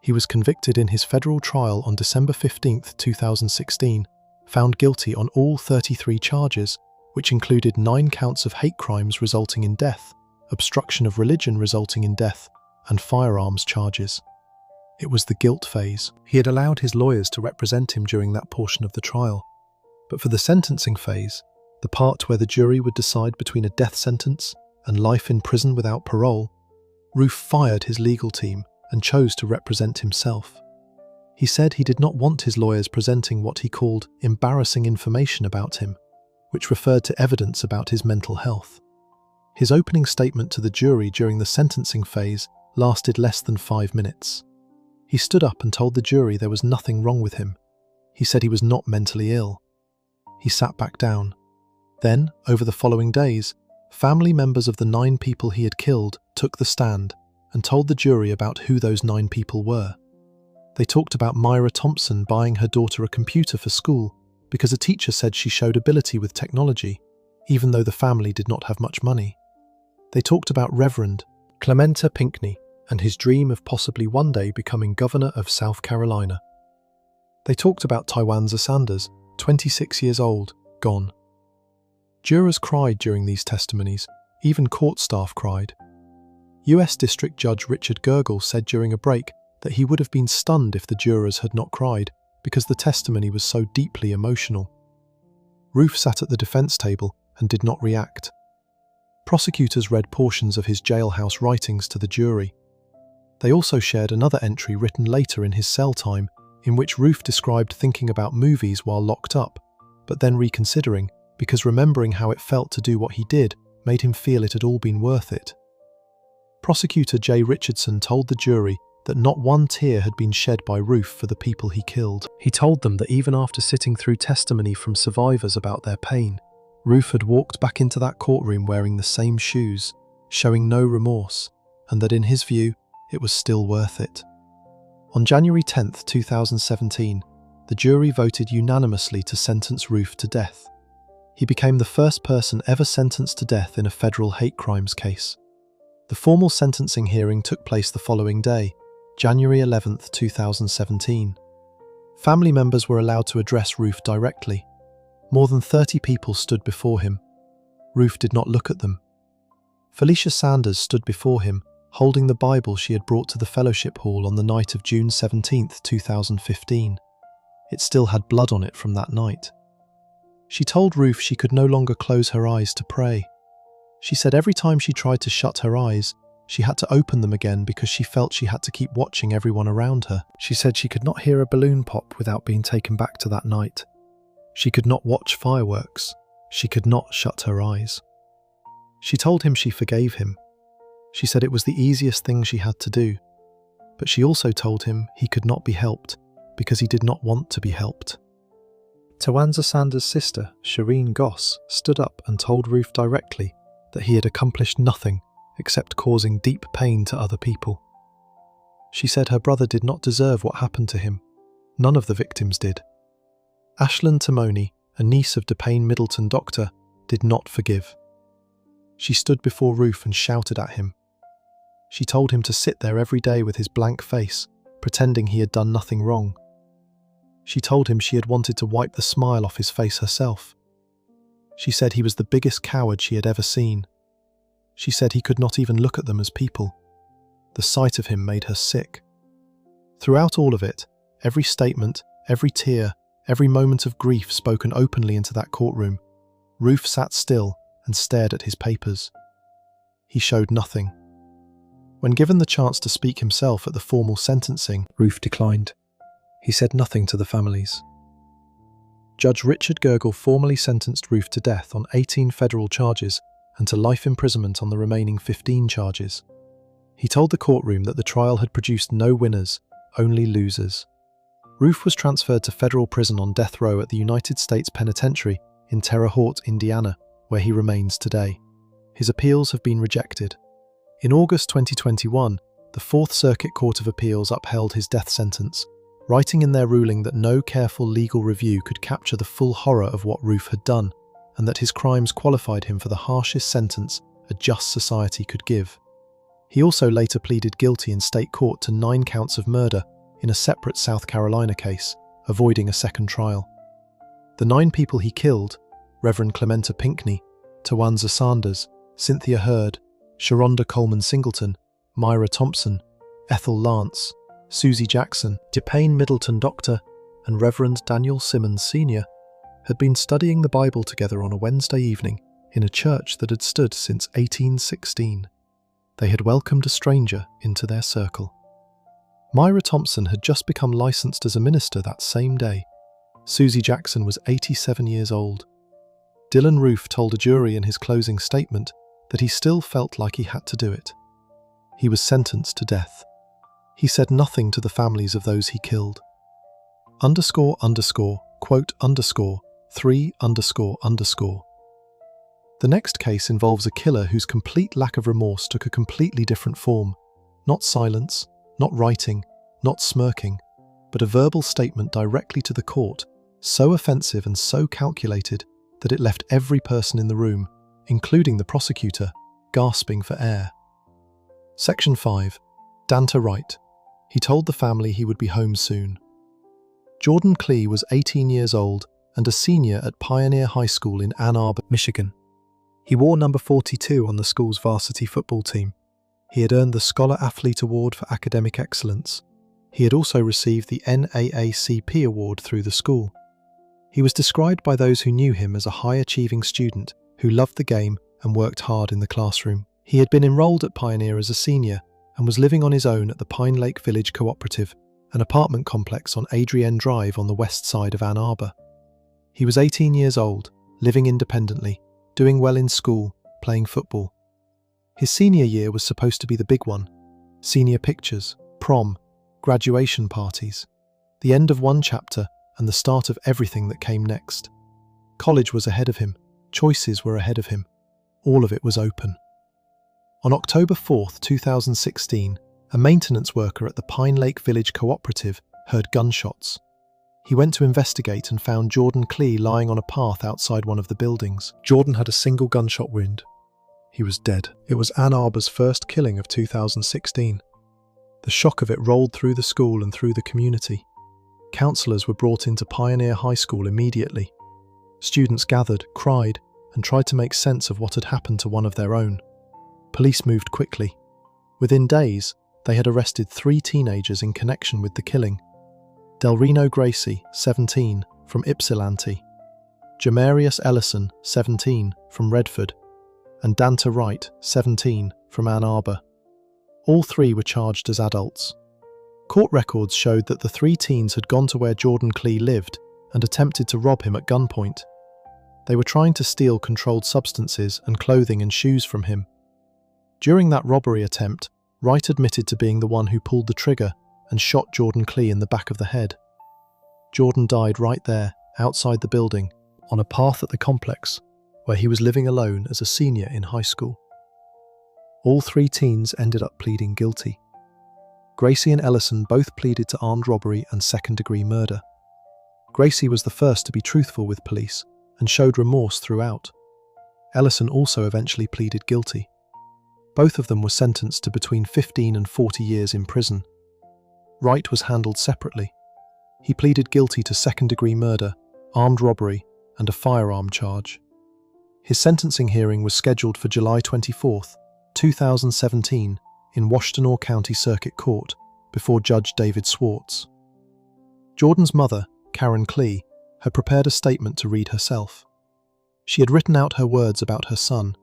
He was convicted in his federal trial on December 15, 2016, found guilty on all 33 charges, which included 9 counts of hate crimes resulting in death, obstruction of religion resulting in death, and firearms charges. It was the guilt phase. He had allowed his lawyers to represent him during that portion of the trial. But for the sentencing phase, the part where the jury would decide between a death sentence and life in prison without parole, Roof fired his legal team and chose to represent himself. He said he did not want his lawyers presenting what he called embarrassing information about him, which referred to evidence about his mental health. His opening statement to the jury during the sentencing phase lasted less than 5 minutes. He stood up and told the jury there was nothing wrong with him. He said he was not mentally ill. He sat back down. Then, over the following days, family members of the 9 people he had killed took the stand and told the jury about who those 9 people were. They talked about Myra Thompson buying her daughter a computer for school because a teacher said she showed ability with technology, even though the family did not have much money. They talked about Reverend Clementa Pinckney and his dream of possibly one day becoming governor of South Carolina. They talked about Tywanza Sanders, 26 years old, gone. Jurors cried during these testimonies, even court staff cried. U.S. District Judge Richard Gergel said during a break that he would have been stunned if the jurors had not cried because the testimony was so deeply emotional. Roof sat at the defense table and did not react. Prosecutors read portions of his jailhouse writings to the jury. They also shared another entry written later in his cell time in which Roof described thinking about movies while locked up, but then reconsidering because remembering how it felt to do what he did made him feel it had all been worth it. Prosecutor Jay Richardson told the jury that not one tear had been shed by Roof for the people he killed. He told them that even after sitting through testimony from survivors about their pain, Roof had walked back into that courtroom wearing the same shoes, showing no remorse, and that in his view, it was still worth it. On January 10, 2017, the jury voted unanimously to sentence Roof to death. He became the first person ever sentenced to death in a federal hate crimes case. The formal sentencing hearing took place the following day, January 11, 2017. Family members were allowed to address Roof directly. More than 30 people stood before him. Roof did not look at them. Felicia Sanders stood before him, holding the Bible she had brought to the fellowship hall on the night of June 17, 2015. It still had blood on it from that night. She told Roof she could no longer close her eyes to pray. She said every time she tried to shut her eyes, she had to open them again because she felt she had to keep watching everyone around her. She said she could not hear a balloon pop without being taken back to that night. She could not watch fireworks. She could not shut her eyes. She told him she forgave him. She said it was the easiest thing she had to do. But she also told him he could not be helped because he did not want to be helped. Tywanza Sanders' sister, Shireen Goss, stood up and told Roof directly that he had accomplished nothing except causing deep pain to other people. She said her brother did not deserve what happened to him. None of the victims did. Ashlyn Timony, a niece of DePayne Middleton doctor, did not forgive. She stood before Roof and shouted at him. She told him to sit there every day with his blank face, pretending he had done nothing wrong. She told him she had wanted to wipe the smile off his face herself. She said he was the biggest coward she had ever seen. She said he could not even look at them as people. The sight of him made her sick. Throughout all of it, every statement, every tear, every moment of grief spoken openly into that courtroom, Roof sat still and stared at his papers. He showed nothing. When given the chance to speak himself at the formal sentencing, Roof declined. He said nothing to the families. Judge Richard Gergel formally sentenced Roof to death on 18 federal charges and to life imprisonment on the remaining 15 charges. He told the courtroom that the trial had produced no winners, only losers. Roof was transferred to federal prison on death row at the United States Penitentiary in Terre Haute, Indiana, where he remains today. His appeals have been rejected. In August 2021, the Fourth Circuit Court of Appeals upheld his death sentence, writing in their ruling that no careful legal review could capture the full horror of what Roof had done, and that his crimes qualified him for the harshest sentence a just society could give. He also later pleaded guilty in state court to 9 counts of murder in a separate South Carolina case, avoiding a second trial. The 9 people he killed, Reverend Clementa Pinckney, Tawanza Sanders, Cynthia Hurd, Sharonda Coleman Singleton, Myra Thompson, Ethel Lance, Susie Jackson, DePayne Middleton Doctor, and Reverend Daniel Simmons Sr., had been studying the Bible together on a Wednesday evening in a church that had stood since 1816. They had welcomed a stranger into their circle. Myra Thompson had just become licensed as a minister that same day. Susie Jackson was 87 years old. Dylann Roof told a jury in his closing statement that he still felt like he had to do it. He was sentenced to death. He said nothing to the families of those he killed. __quote _3__. The next case involves a killer whose complete lack of remorse took a completely different form. Not silence, not writing, not smirking, but a verbal statement directly to the court, so offensive and so calculated that it left every person in the room, including the prosecutor, gasping for air. Section 5. Dant'e Wright. He told the family he would be home soon. Jordan Klee was 18 years old and a senior at Pioneer High School in Ann Arbor, Michigan. He wore number 42 on the school's varsity football team. He had earned the Scholar Athlete Award for academic excellence. He had also received the NAACP award through the school. He was described by those who knew him as a high-achieving student who loved the game and worked hard in the classroom. He had been enrolled at Pioneer as a senior and was living on his own at the Pine Lake Village Cooperative, an apartment complex on Adrienne Drive on the west side of Ann Arbor. He was 18 years old, living independently, doing well in school, playing football. His senior year was supposed to be the big one. Senior pictures, prom, graduation parties, the end of one chapter and the start of everything that came next. College was ahead of him, choices were ahead of him, all of it was open. On October 4th, 2016, a maintenance worker at the Pine Lake Village Cooperative heard gunshots. He went to investigate and found Jordan Klee lying on a path outside one of the buildings. Jordan had a single gunshot wound. He was dead. It was Ann Arbor's first killing of 2016. The shock of it rolled through the school and through the community. Counselors were brought into Pioneer High School immediately. Students gathered, cried, and tried to make sense of what had happened to one of their own. Police moved quickly. Within days, they had arrested 3 teenagers in connection with the killing. Delreno Gracie, 17, from Ypsilanti, Jamarius Ellison, 17, from Redford, and Dant'e Wright, 17, from Ann Arbor. All 3 were charged as adults. Court records showed that the 3 teens had gone to where Jordan Klee lived and attempted to rob him at gunpoint. They were trying to steal controlled substances and clothing and shoes from him. During that robbery attempt, Wright admitted to being the one who pulled the trigger and shot Jordan Klee in the back of the head. Jordan died right there, outside the building, on a path at the complex, where he was living alone as a senior in high school. All 3 teens ended up pleading guilty. Gracie and Ellison both pleaded to armed robbery and second-degree murder. Gracie was the first to be truthful with police and showed remorse throughout. Ellison also eventually pleaded guilty. Both of them were sentenced to between 15 and 40 years in prison. Wright was handled separately. He pleaded guilty to second-degree murder, armed robbery, and a firearm charge. His sentencing hearing was scheduled for July 24, 2017, in Washtenaw County Circuit Court, before Judge David Swartz. Jordan's mother, Karen Klee, had prepared a statement to read herself. She had written out her words about her son,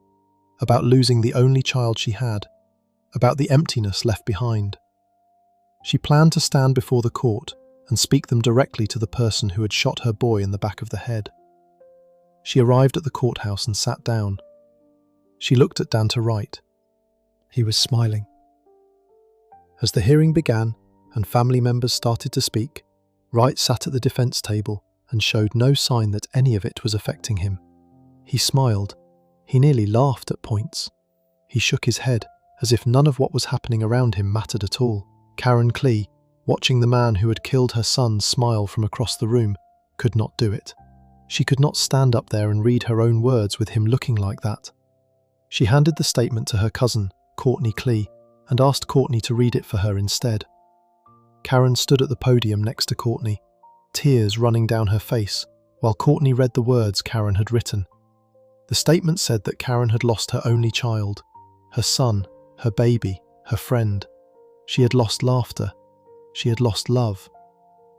about losing the only child she had, about the emptiness left behind. She planned to stand before the court and speak them directly to the person who had shot her boy in the back of the head. She arrived at the courthouse and sat down. She looked at Dant'e Wright. He was smiling. As the hearing began and family members started to speak, Wright sat at the defense table and showed no sign that any of it was affecting him. He smiled. He nearly laughed at points. He shook his head, as if none of what was happening around him mattered at all. Karen Klee, watching the man who had killed her son smile from across the room, could not do it. She could not stand up there and read her own words with him looking like that. She handed the statement to her cousin, Courtney Klee, and asked Courtney to read it for her instead. Karen stood at the podium next to Courtney, tears running down her face, while Courtney read the words Karen had written. The statement said that Karen had lost her only child, her son, her baby, her friend. She had lost laughter. She had lost love.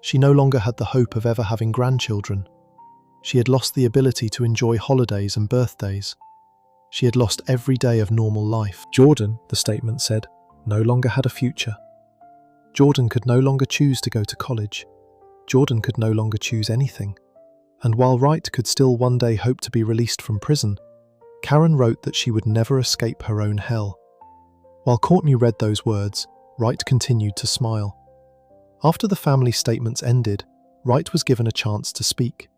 She no longer had the hope of ever having grandchildren. She had lost the ability to enjoy holidays and birthdays. She had lost every day of normal life. Jordan, the statement said, no longer had a future. Jordan could no longer choose to go to college. Jordan could no longer choose anything. And while Wright could still one day hope to be released from prison, Karen wrote that she would never escape her own hell. While Courtney read those words, Wright continued to smile. After the family statements ended, Wright was given a chance to speak.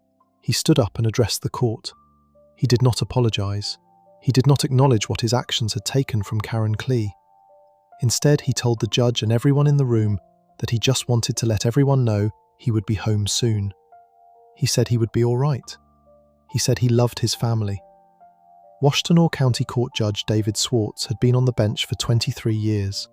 He stood up and addressed the court. He did not apologize. He did not acknowledge what his actions had taken from Karen Klee. Instead, he told the judge and everyone in the room that he just wanted to let everyone know he would be home soon. He said he would be all right. He said he loved his family. Washtenaw County Court Judge David Swartz had been on the bench for 23 years.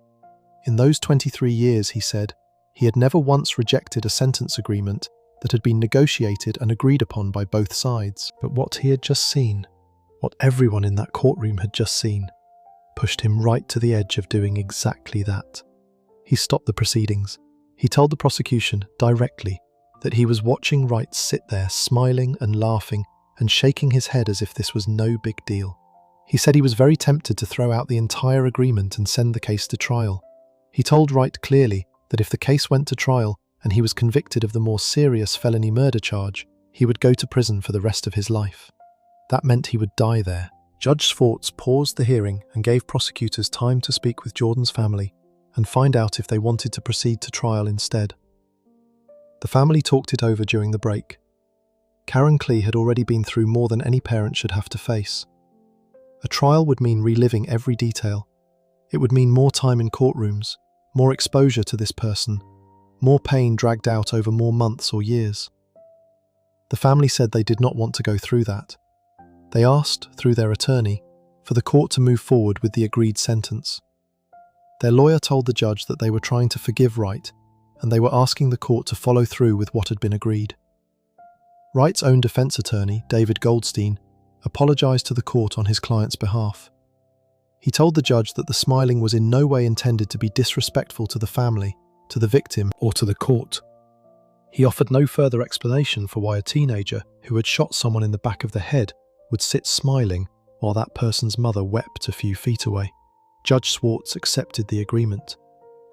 In those 23 years, he said, he had never once rejected a sentence agreement that had been negotiated and agreed upon by both sides. But what he had just seen, what everyone in that courtroom had just seen, pushed him right to the edge of doing exactly that. He stopped the proceedings. He told the prosecution directly that he was watching Wright sit there smiling and laughing and shaking his head as if this was no big deal. He said he was very tempted to throw out the entire agreement and send the case to trial. He told Wright clearly that if the case went to trial and he was convicted of the more serious felony murder charge, he would go to prison for the rest of his life. That meant he would die there. Judge Swartz paused the hearing and gave prosecutors time to speak with Jordan's family and find out if they wanted to proceed to trial instead. The family talked it over during the break. Karen Klee had already been through more than any parent should have to face. A trial would mean reliving every detail. It would mean more time in courtrooms, more exposure to this person, more pain dragged out over more months or years. The family said they did not want to go through that. They asked, through their attorney, for the court to move forward with the agreed sentence. Their lawyer told the judge that they were trying to forgive Wright, and they were asking the court to follow through with what had been agreed. Wright's own defense attorney, David Goldstein, apologized to the court on his client's behalf. He told the judge that the smiling was in no way intended to be disrespectful to the family, to the victim, or to the court. He offered no further explanation for why a teenager who had shot someone in the back of the head would sit smiling while that person's mother wept a few feet away. Judge Swartz accepted the agreement.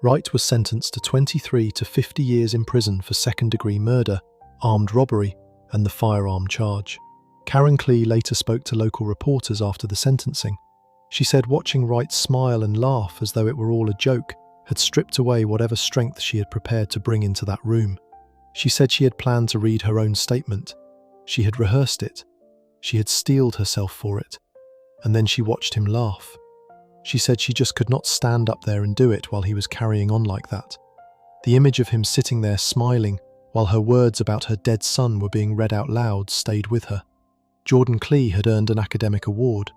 Wright was sentenced to 23 to 50 years in prison for second-degree murder, armed robbery, and the firearm charge. Karen Klee later spoke to local reporters after the sentencing. She said watching Wright smile and laugh as though it were all a joke had stripped away whatever strength she had prepared to bring into that room. She said she had planned to read her own statement. She had rehearsed it. She had steeled herself for it. And then she watched him laugh. She said she just could not stand up there and do it while he was carrying on like that. The image of him sitting there smiling while her words about her dead son were being read out loud stayed with her. Jordan Klee had earned an academic award.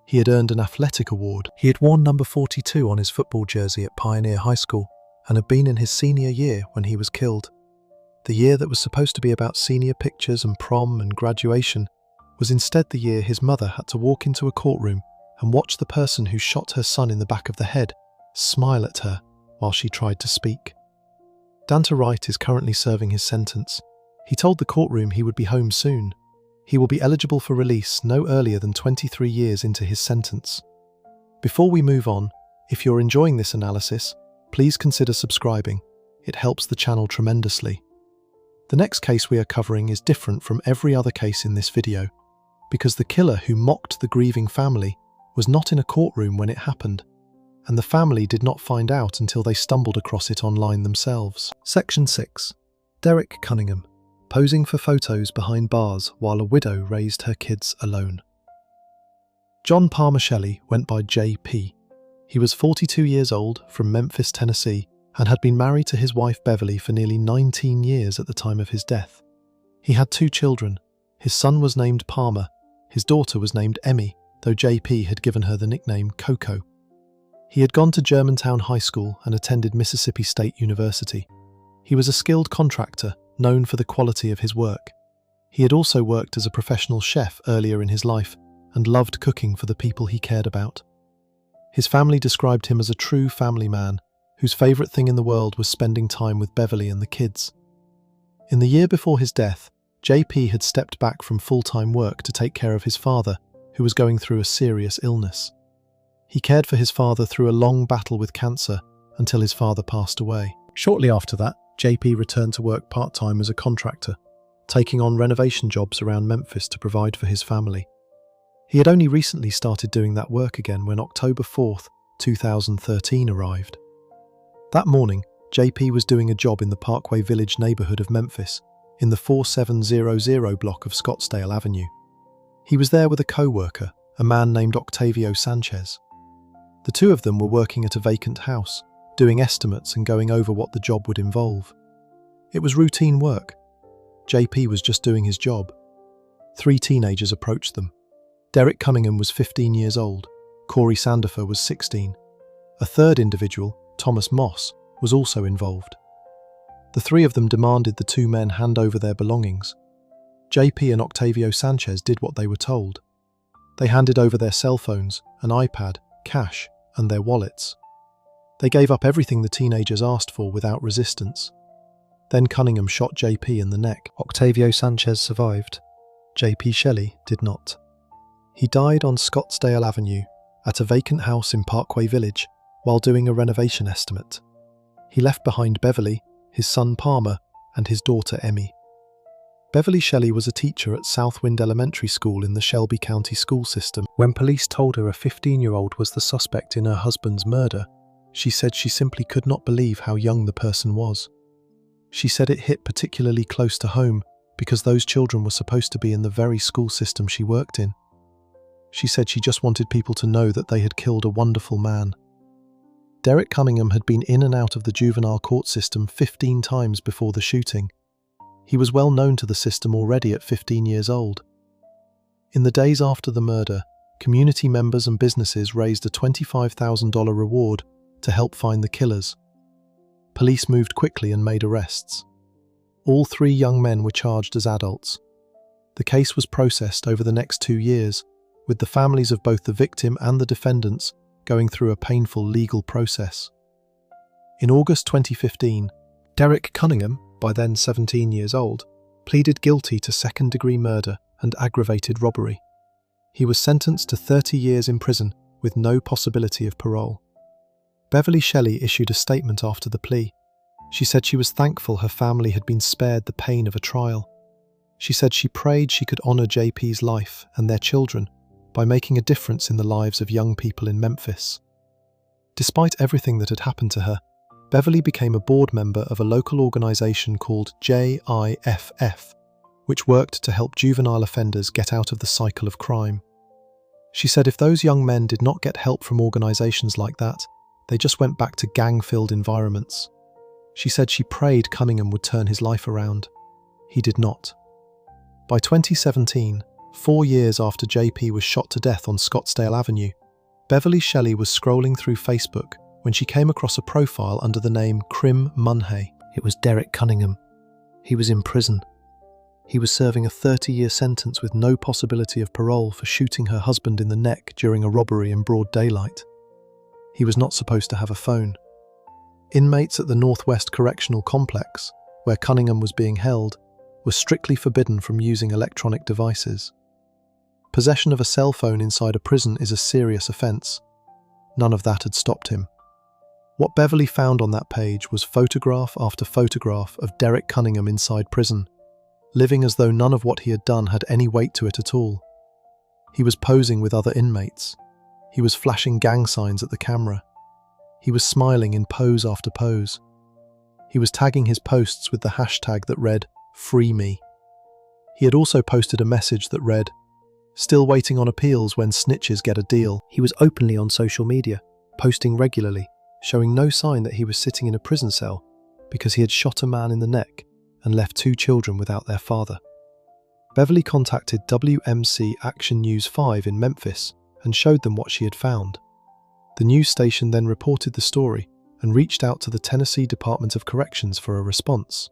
He had earned an athletic award. He had worn number 42 on his football jersey at Pioneer High School and had been in his senior year when he was killed. The year that was supposed to be about senior pictures and prom and graduation was instead the year his mother had to walk into a courtroom and watch the person who shot her son in the back of the head smile at her while she tried to speak. Dant'e Wright is currently serving his sentence. He told the courtroom he would be home soon. He will be eligible for release no earlier than 23 years into his sentence. Before we move on, if you're enjoying this analysis, please consider subscribing. It helps the channel tremendously. The next case we are covering is different from every other case in this video, because the killer who mocked the grieving family was not in a courtroom when it happened, and the family did not find out until they stumbled across it online themselves. Section 6. Derek Cunningham, posing for photos behind bars while a widow raised her kids alone. John Palmer Shelley went by JP. He was 42 years old, from Memphis, Tennessee, and had been married to his wife Beverly for nearly 19 years at the time of his death. He had 2 children. His son was named Palmer. His daughter was named Emmy, though JP had given her the nickname Coco. He had gone to Germantown High School and attended Mississippi State University. He was a skilled contractor, known for the quality of his work. He had also worked as a professional chef earlier in his life and loved cooking for the people he cared about. His family described him as a true family man, whose favourite thing in the world was spending time with Beverly and the kids. In the year before his death, JP had stepped back from full-time work to take care of his father, who was going through a serious illness. He cared for his father through a long battle with cancer until his father passed away. Shortly after that, JP returned to work part-time as a contractor, taking on renovation jobs around Memphis to provide for his family. He had only recently started doing that work again when October 4th, 2013 arrived. That morning, JP was doing a job in the Parkway Village neighborhood of Memphis, in the 4700 block of Scottsdale Avenue. He was there with a co-worker, a man named Octavio Sanchez. The two of them were working at a vacant house, doing estimates and going over what the job would involve. It was routine work. JP was just doing his job. 3 teenagers approached them. Derek Cunningham was 15 years old. Corey Sandifer was 16. A third individual, Thomas Moss, was also involved. The 3 of them demanded the 2 men hand over their belongings. JP and Octavio Sanchez did what they were told. They handed over their cell phones, an iPad, cash, and their wallets. They gave up everything the teenagers asked for without resistance. Then Cunningham shot JP in the neck. Octavio Sanchez survived. JP Shelley did not. He died on Scottsdale Avenue, at a vacant house in Parkway Village, while doing a renovation estimate. He left behind Beverly, his son Palmer, and his daughter Emmy. Beverly Shelley was a teacher at Southwind Elementary School in the Shelby County school system. When police told her a 15-year-old was the suspect in her husband's murder, she said she simply could not believe how young the person was. She said it hit particularly close to home because those children were supposed to be in the very school system she worked in. She said she just wanted people to know that they had killed a wonderful man. Derek Cunningham had been in and out of the juvenile court system 15 times before the shooting. He was well known to the system already at 15 years old. In the days after the murder, community members and businesses raised a $25,000 reward to help find the killers. Police moved quickly and made arrests. All 3 young men were charged as adults. The case was processed over the next 2 years, with the families of both the victim and the defendants going through a painful legal process. In August 2015, Derek Cunningham, by then 17 years old, pleaded guilty to second-degree murder and aggravated robbery. He was sentenced to 30 years in prison with no possibility of parole. Beverly Shelley issued a statement after the plea. She said she was thankful her family had been spared the pain of a trial. She said she prayed she could honor JP's life and their children by making a difference in the lives of young people in Memphis. Despite everything that had happened to her, Beverly became a board member of a local organization called JIFF, which worked to help juvenile offenders get out of the cycle of crime. She said if those young men did not get help from organizations like that, they just went back to gang-filled environments. She said she prayed Cunningham would turn his life around. He did not. By 2017, 4 years after JP was shot to death on Scottsdale Avenue, Beverly Shelley was scrolling through Facebook when she came across a profile under the name Crim Munhay. It was Derek Cunningham. He was in prison. He was serving a 30-year sentence with no possibility of parole for shooting her husband in the neck during a robbery in broad daylight. He was not supposed to have a phone. Inmates at the Northwest Correctional Complex, where Cunningham was being held, were strictly forbidden from using electronic devices. Possession of a cell phone inside a prison is a serious offence. None of that had stopped him. What Beverly found on that page was photograph after photograph of Derek Cunningham inside prison, living as though none of what he had done had any weight to it at all. He was posing with other inmates. He was flashing gang signs at the camera. He was smiling in pose after pose. He was tagging his posts with the hashtag that read, "Free me." He had also posted a message that read, "Still waiting on appeals when snitches get a deal." He was openly on social media, posting regularly, showing no sign that he was sitting in a prison cell because he had shot a man in the neck and left 2 children without their father. Beverly contacted WMC Action News 5 in Memphis and showed them what she had found. The news station then reported the story and reached out to the Tennessee Department of Corrections for a response.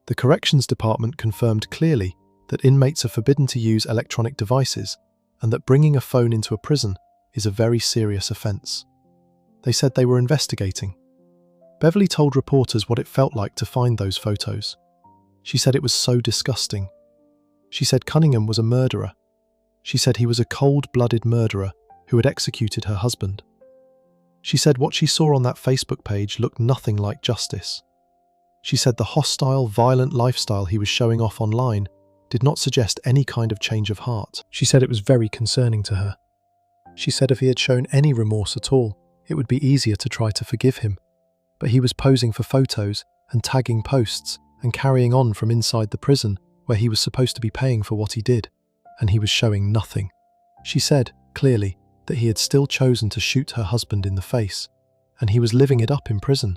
The Corrections Department confirmed clearly that inmates are forbidden to use electronic devices and that bringing a phone into a prison is a very serious offense. They said they were investigating. Beverly told reporters what it felt like to find those photos. She said it was so disgusting. She said Cunningham was a murderer. She said he was a cold-blooded murderer who had executed her husband. She said what she saw on that Facebook page looked nothing like justice. She said the hostile, violent lifestyle he was showing off online did not suggest any kind of change of heart. She said it was very concerning to her. She said if he had shown any remorse at all, it would be easier to try to forgive him. But he was posing for photos and tagging posts and carrying on from inside the prison where he was supposed to be paying for what he did, and he was showing nothing. She said, clearly, that he had still chosen to shoot her husband in the face, and he was living it up in prison.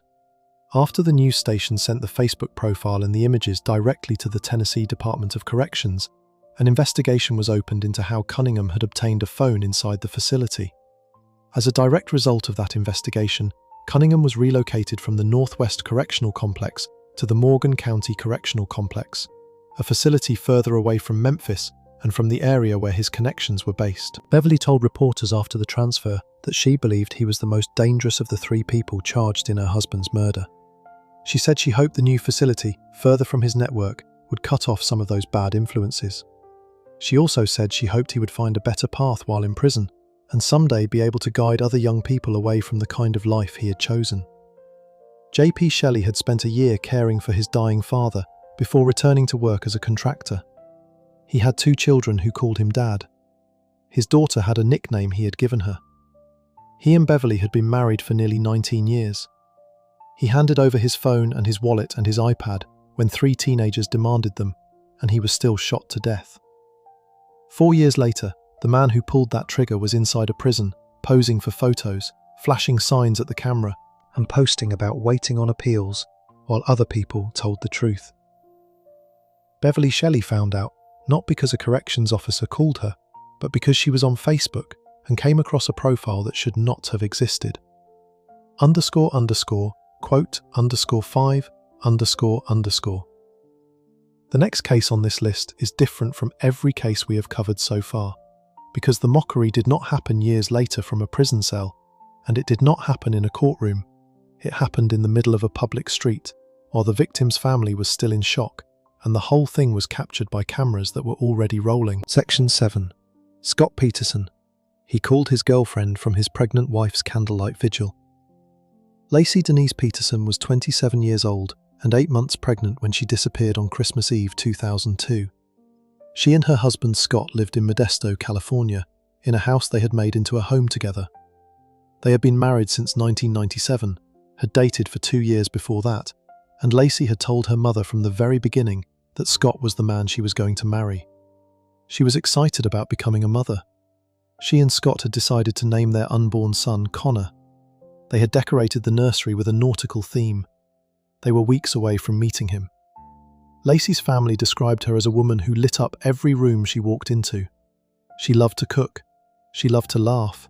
After the news station sent the Facebook profile and the images directly to the Tennessee Department of Corrections, an investigation was opened into how Cunningham had obtained a phone inside the facility. As a direct result of that investigation, Cunningham was relocated from the Northwest Correctional Complex to the Morgan County Correctional Complex, a facility further away from Memphis and from the area where his connections were based. Beverly told reporters after the transfer that she believed he was the most dangerous of the 3 people charged in her husband's murder. She said she hoped the new facility, further from his network, would cut off some of those bad influences. She also said she hoped he would find a better path while in prison and someday be able to guide other young people away from the kind of life he had chosen. J.P. Shelley had spent a year caring for his dying father before returning to work as a contractor. He had 2 children who called him Dad. His daughter had a nickname he had given her. He and Beverly had been married for nearly 19 years. He handed over his phone and his wallet and his iPad when 3 teenagers demanded them, and he was still shot to death. 4 years later, the man who pulled that trigger was inside a prison, posing for photos, flashing signs at the camera, and posting about waiting on appeals while other people told the truth. Beverly Shelley found out, not because a corrections officer called her, but because she was on Facebook and came across a profile that should not have existed. __quote_5__. The next case on this list is different from every case we have covered so far, because the mockery did not happen years later from a prison cell, and it did not happen in a courtroom. It happened in the middle of a public street, while the victim's family was still in shock, and the whole thing was captured by cameras that were already rolling. Section 7. Scott Peterson. He called his girlfriend from his pregnant wife's candlelight vigil. Lacey Denise Peterson was 27 years old and 8 months pregnant when she disappeared on Christmas Eve 2002. She and her husband Scott lived in Modesto, California, in a house they had made into a home together. They had been married since 1997, had dated for 2 years before that, and Lacey had told her mother from the very beginning that Scott was the man she was going to marry. She was excited about becoming a mother. She and Scott had decided to name their unborn son Connor. They had decorated the nursery with a nautical theme. They were weeks away from meeting him. Lacey's family described her as a woman who lit up every room she walked into. She loved to cook. She loved to laugh.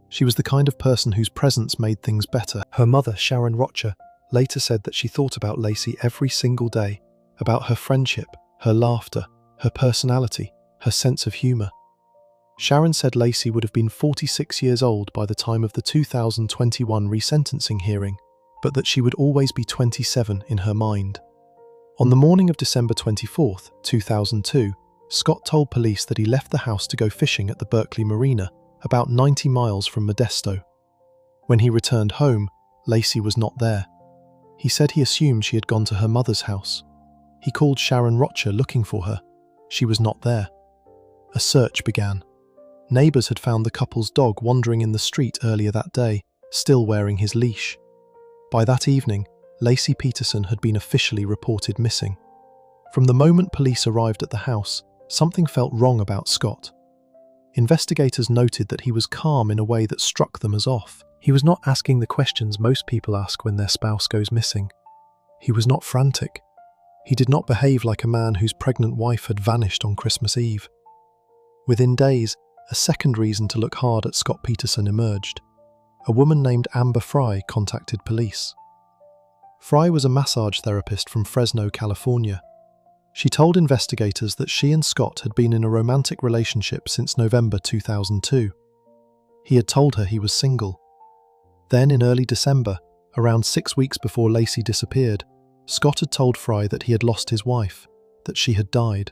She was the kind of person whose presence made things better. Her mother, Sharon Rocher, later said that she thought about Lacey every single day, about her friendship, her laughter, her personality, her sense of humour. Sharon said Lacey would have been 46 years old by the time of the 2021 resentencing hearing, but that she would always be 27 in her mind. On the morning of December 24, 2002, Scott told police that he left the house to go fishing at the Berkeley Marina, about 90 miles from Modesto. When he returned home, Lacey was not there. He said he assumed she had gone to her mother's house. He called Sharon Rocher looking for her. She was not there. A search began. Neighbours had found the couple's dog wandering in the street earlier that day, still wearing his leash. By that evening, Lacey Peterson had been officially reported missing. From the moment police arrived at the house, something felt wrong about Scott. Investigators noted that he was calm in a way that struck them as off. He was not asking the questions most people ask when their spouse goes missing. He was not frantic. He did not behave like a man whose pregnant wife had vanished on Christmas Eve. Within days, a second reason to look hard at Scott Peterson emerged. A woman named Amber Fry contacted police. Fry was a massage therapist from Fresno, California. She told investigators that she and Scott had been in a romantic relationship since November 2002. He had told her he was single. Then in early December, around 6 weeks before Lacey disappeared, Scott had told Fry that he had lost his wife, that she had died.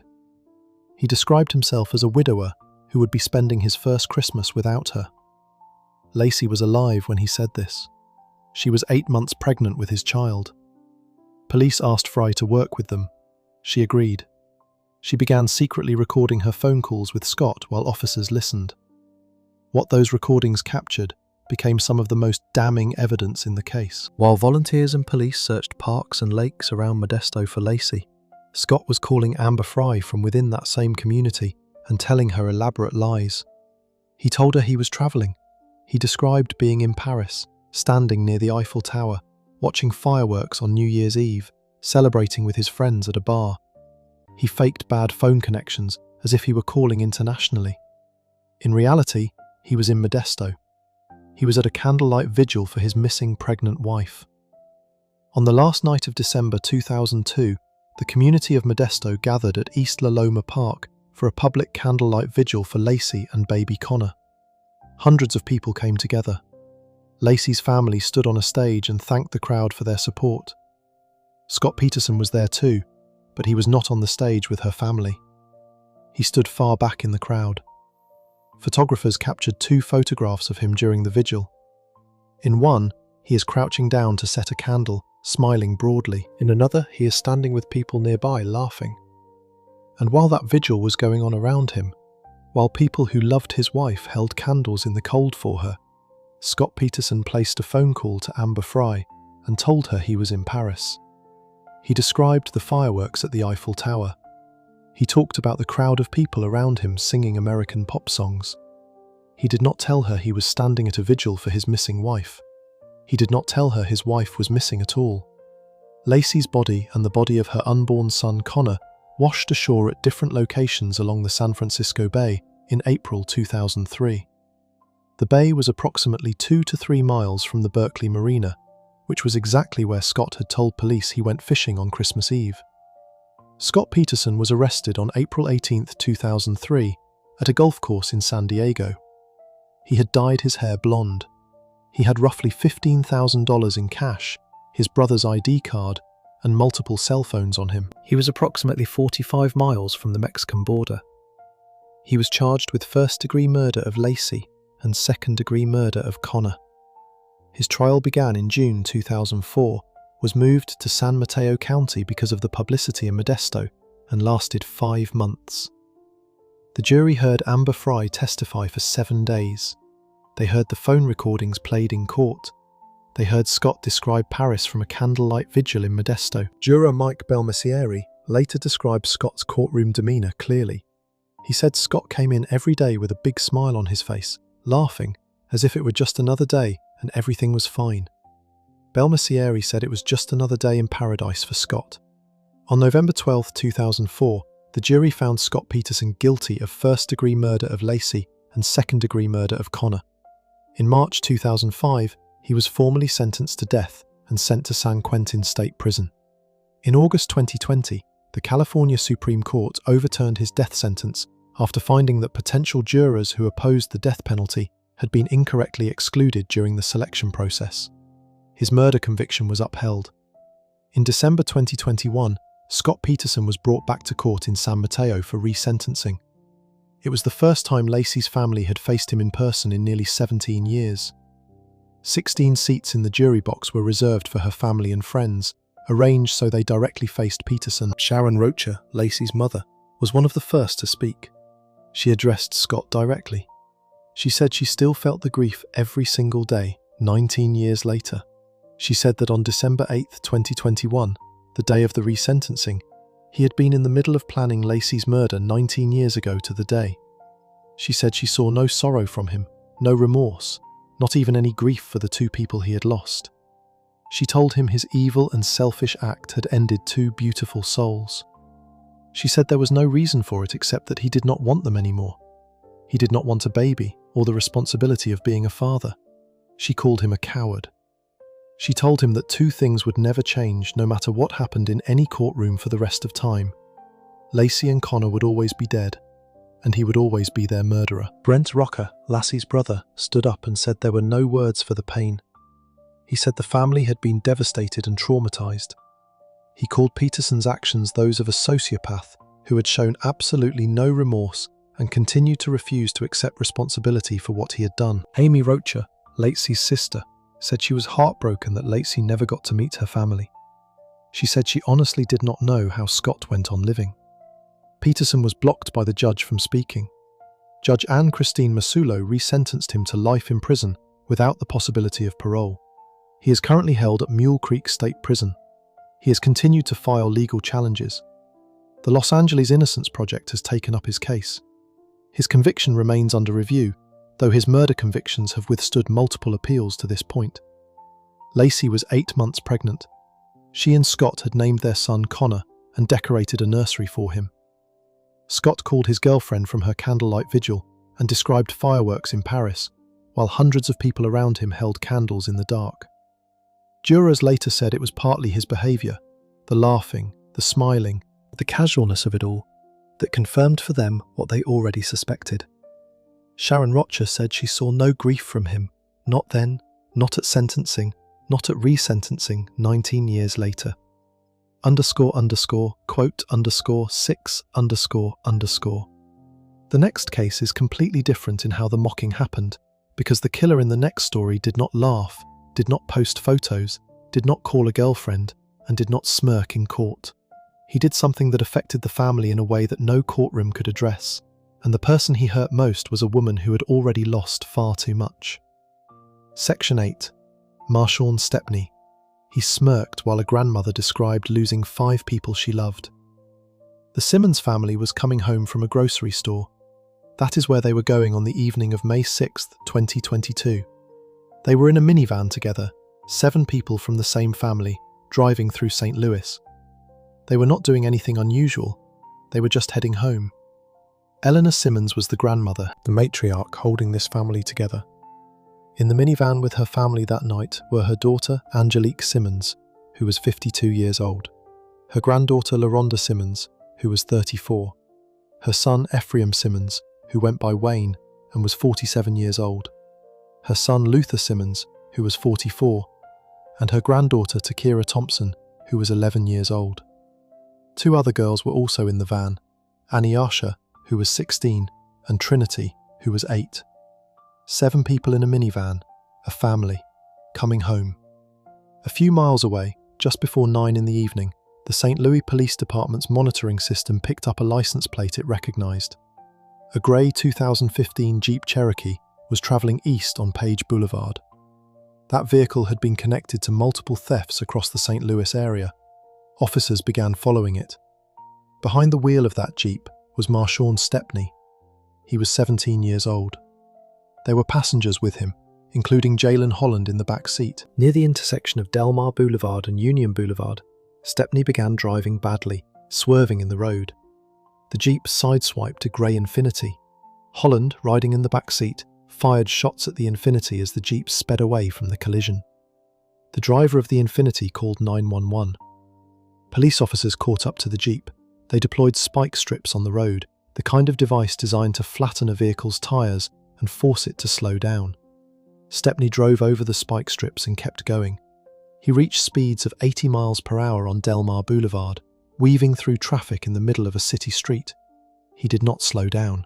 He described himself as a widower who would be spending his first Christmas without her. Lacey was alive when he said this. She was 8 months pregnant with his child. Police asked Fry to work with them. She agreed. She began secretly recording her phone calls with Scott while officers listened. What those recordings captured became some of the most damning evidence in the case. While volunteers and police searched parks and lakes around Modesto for Lacey, Scott was calling Amber Fry from within that same community and telling her elaborate lies. He told her he was travelling. He described being in Paris, standing near the Eiffel Tower, watching fireworks on New Year's Eve, celebrating with his friends at a bar. He faked bad phone connections as if he were calling internationally. In reality, he was in Modesto. He was at a candlelight vigil for his missing pregnant wife. On the last night of December 2002, the community of Modesto gathered at East La Loma Park for a public candlelight vigil for Lacey and baby Connor. Hundreds of people came together. Lacey's family stood on a stage and thanked the crowd for their support. Scott Peterson was there too, but he was not on the stage with her family. He stood far back in the crowd. Photographers captured 2 photographs of him during the vigil. In one, he is crouching down to set a candle, smiling broadly. In another, he is standing with people nearby, laughing. And while that vigil was going on around him, while people who loved his wife held candles in the cold for her, Scott Peterson placed a phone call to Amber Fry and told her he was in Paris. He described the fireworks at the Eiffel Tower. He talked about the crowd of people around him singing American pop songs. He did not tell her he was standing at a vigil for his missing wife. He did not tell her his wife was missing at all. Lacey's body and the body of her unborn son Connor washed ashore at different locations along the San Francisco Bay in April 2003. The bay was approximately 2 to 3 miles from the Berkeley Marina, which was exactly where Scott had told police he went fishing on Christmas Eve. Scott Peterson was arrested on April 18, 2003, at a golf course in San Diego. He had dyed his hair blonde. He had roughly $15,000 in cash, his brother's ID card, and multiple cell phones on him. He was approximately 45 miles from the Mexican border. He was charged with first-degree murder of Lacey and second-degree murder of Connor. His trial began in June 2004, was moved to San Mateo County because of the publicity in Modesto, and lasted 5 months. The jury heard Amber Fry testify for 7 days. They heard the phone recordings played in court. They heard Scott describe Paris from a candlelight vigil in Modesto. Juror Mike Belmessieri later described Scott's courtroom demeanour clearly. He said Scott came in every day with a big smile on his face, laughing, as if it were just another day and everything was fine. Belmessieri said it was just another day in paradise for Scott. On November 12, 2004, the jury found Scott Peterson guilty of first-degree murder of Lacey and second-degree murder of Connor. In March 2005, he was formally sentenced to death and sent to San Quentin State Prison. In August 2020, the California Supreme Court overturned his death sentence after finding that potential jurors who opposed the death penalty had been incorrectly excluded during the selection process. His murder conviction was upheld. In December 2021, Scott Peterson was brought back to court in San Mateo for resentencing. It was the first time Lacey's family had faced him in person in nearly 17 years. 16 seats in the jury box were reserved for her family and friends, arranged so they directly faced Peterson. Sharon Rocha, Lacey's mother, was one of the first to speak. She addressed Scott directly. She said she still felt the grief every single day, 19 years later. She said that on December 8, 2021, the day of the resentencing, he had been in the middle of planning Lacey's murder 19 years ago to the day. She said she saw no sorrow from him, no remorse, not even any grief for the two people he had lost. She told him his evil and selfish act had ended two beautiful souls. She said there was no reason for it except that he did not want them anymore. He did not want a baby or the responsibility of being a father. She called him a coward. She told him that two things would never change no matter what happened in any courtroom for the rest of time. Lacey and Connor would always be dead, and he would always be their murderer. Brent Rocker, Lassie's brother, stood up and said there were no words for the pain. He said the family had been devastated and traumatized. He called Peterson's actions those of a sociopath who had shown absolutely no remorse and continued to refuse to accept responsibility for what he had done. Amy Rocher, Lacey's sister, said she was heartbroken that Lacey never got to meet her family. She said she honestly did not know how Scott went on living. Peterson was blocked by the judge from speaking. Judge Anne Christine Masulo resentenced him to life in prison without the possibility of parole. He is currently held at Mule Creek State Prison. He has continued to file legal challenges. The Los Angeles Innocence Project has taken up his case. His conviction remains under review, though his murder convictions have withstood multiple appeals to this point. Lacey was 8 months pregnant. She and Scott had named their son Connor and decorated a nursery for him. Scott called his girlfriend from her candlelight vigil and described fireworks in Paris, while hundreds of people around him held candles in the dark. Jurors later said it was partly his behaviour, the laughing, the smiling, the casualness of it all, that confirmed for them what they already suspected. Sharon Rocher said she saw no grief from him, not then, not at sentencing, not at resentencing 19 years later. __quote _6__. The next case is completely different in how the mocking happened, because the killer in the next story did not laugh, did not post photos, did not call a girlfriend, and did not smirk in court. He did something that affected the family in a way that no courtroom could address, and the person he hurt most was a woman who had already lost far too much. Section 8. Marshon St. He smirked while a grandmother described losing 5 people she loved. The Simmons family was coming home from a grocery store. That is where they were going on the evening of May 6, 2022. They were in a minivan together, 7 people from the same family, driving through St. Louis. They were not doing anything unusual. They were just heading home. Eleanor Simmons was the grandmother, the matriarch holding this family together. In the minivan with her family that night were her daughter, Angelique Simmons, who was 52 years old, her granddaughter, LaRonda Simmons, who was 34, her son, Ephraim Simmons, who went by Wayne and was 47 years old, her son, Luther Simmons, who was 44, and her granddaughter, Takira Thompson, who was 11 years old. 2 other girls were also in the van, Aniasha, who was 16, and Trinity, who was 8. 7 people in a minivan, a family, coming home. A few miles away, just before 9 in the evening, the St. Louis Police Department's monitoring system picked up a license plate it recognized. A grey 2015 Jeep Cherokee was traveling east on Page Boulevard. That vehicle had been connected to multiple thefts across the St. Louis area. Officers began following it. Behind the wheel of that Jeep was Marshon St. He was 17 years old. There were passengers with him, including Jalen Holland in the back seat. Near the intersection of Delmar Boulevard and Union Boulevard, Stepney began driving badly, swerving in the road. The Jeep sideswiped a grey Infiniti. Holland, riding in the back seat, fired shots at the Infiniti as the Jeep sped away from the collision. The driver of the Infiniti called 911. Police officers caught up to the Jeep. They deployed spike strips on the road, the kind of device designed to flatten a vehicle's tyres and force it to slow down. Stepney drove over the spike strips and kept going. He reached speeds of 80 miles per hour on Delmar Boulevard, weaving through traffic in the middle of a city street. He did not slow down.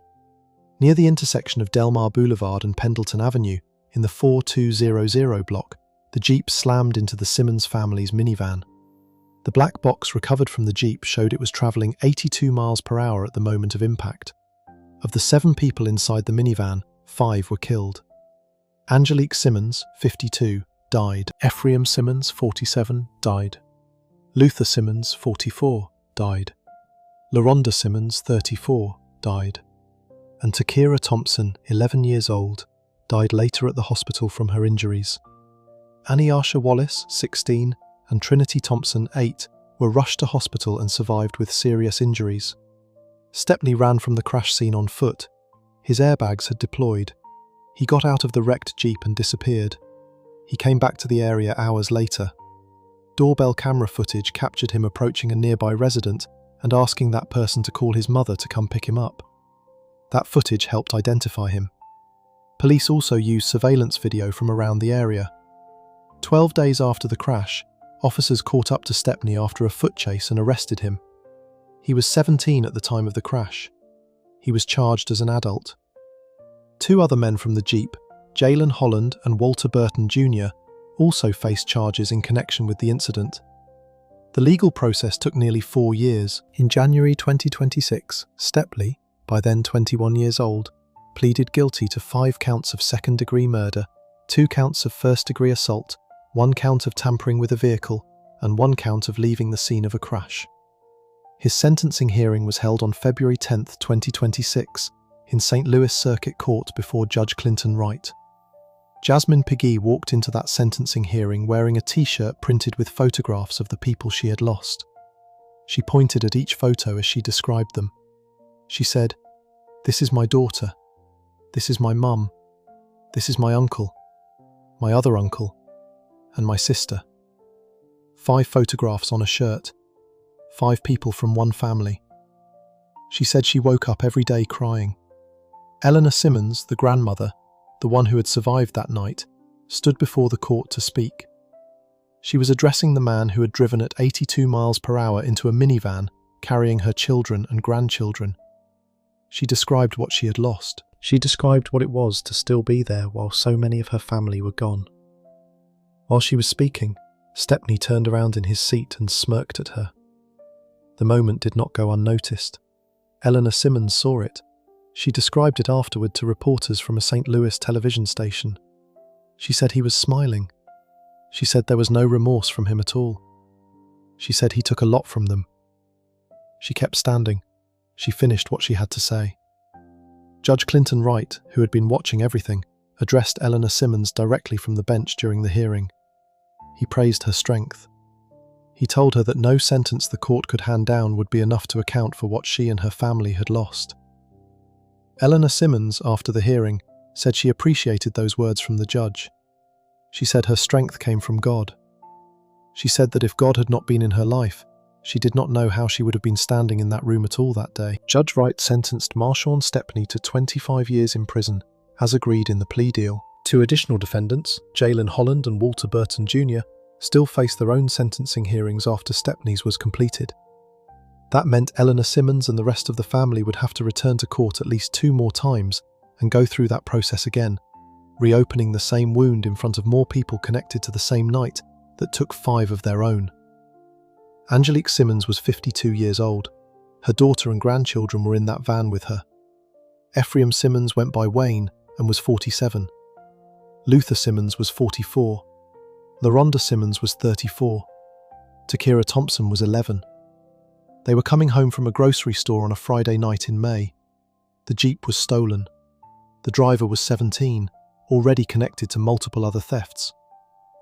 Near the intersection of Delmar Boulevard and Pendleton Avenue, in the 4200 block, the Jeep slammed into the Simmons family's minivan. The black box recovered from the Jeep showed it was travelling 82 miles per hour at the moment of impact. Of the 7 people inside the minivan, 5 were killed. Angelique Simmons, 52, died. Ephraim Simmons, 47, died. Luther Simmons, 44, died. LaRonda Simmons, 34, died. And Takira Thompson, 11 years old, died later at the hospital from her injuries. Aniasha Wallace, 16, and Trinity Thompson, 8, were rushed to hospital and survived with serious injuries. Stepney ran from the crash scene on foot. His airbags had deployed. He got out of the wrecked Jeep and disappeared. He came back to the area hours later. Doorbell camera footage captured him approaching a nearby resident and asking that person to call his mother to come pick him up. That footage helped identify him. Police also used surveillance video from around the area. 12 days after the crash, officers caught up to Stepney after a foot chase and arrested him. He was 17 at the time of the crash. He was charged as an adult. 2 other men from the Jeep, Jalen Holland and Walter Burton Jr., also faced charges in connection with the incident. The legal process took nearly 4 years. In January 2026, Stepney, by then 21 years old, pleaded guilty to 5 counts of second-degree murder, 2 counts of first-degree assault, 1 count of tampering with a vehicle, and 1 count of leaving the scene of a crash. His sentencing hearing was held on February 10, 2026, in St. Louis Circuit Court before Judge Dylann Wright. Jasmine Piggy walked into that sentencing hearing wearing a t-shirt printed with photographs of the people she had lost. She pointed at each photo as she described them. She said, "This is my daughter. This is my mum. This is my uncle, my other uncle, and my sister." 5 photographs on a shirt. 5 people from one family. She said she woke up every day crying. Eleanor Simmons, the grandmother, the one who had survived that night, stood before the court to speak. She was addressing the man who had driven at 82 miles per hour into a minivan, carrying her children and grandchildren. She described what she had lost. She described what it was to still be there while so many of her family were gone. While she was speaking, Stepney turned around in his seat and smirked at her. The moment did not go unnoticed. Eleanor Simmons saw it. She described it afterward to reporters from a St. Louis television station. She said he was smiling. She said there was no remorse from him at all. She said he took a lot from them. She kept standing. She finished what she had to say. Judge Dylann Wright, who had been watching everything, addressed Eleanor Simmons directly from the bench during the hearing. He praised her strength. He told her that no sentence the court could hand down would be enough to account for what she and her family had lost. Eleanor Simmons, after the hearing, said she appreciated those words from the judge. She said her strength came from God. She said that if God had not been in her life, she did not know how she would have been standing in that room at all that day. Judge Wright sentenced Marshon St to 25 years in prison, as agreed in the plea deal. 2 additional defendants, Jalen Holland and Walter Burton Jr., still faced their own sentencing hearings after Stepney's was completed. That meant Eleanor Simmons and the rest of the family would have to return to court at least 2 more times and go through that process again, reopening the same wound in front of more people connected to the same night that took 5 of their own. Angelique Simmons was 52 years old. Her daughter and grandchildren were in that van with her. Ephraim Simmons went by Wayne and was 47. Luther Simmons was 44. LaRonda Simmons was 34. Takira Thompson was 11. They were coming home from a grocery store on a Friday night in May. The Jeep was stolen. The driver was 17, already connected to multiple other thefts.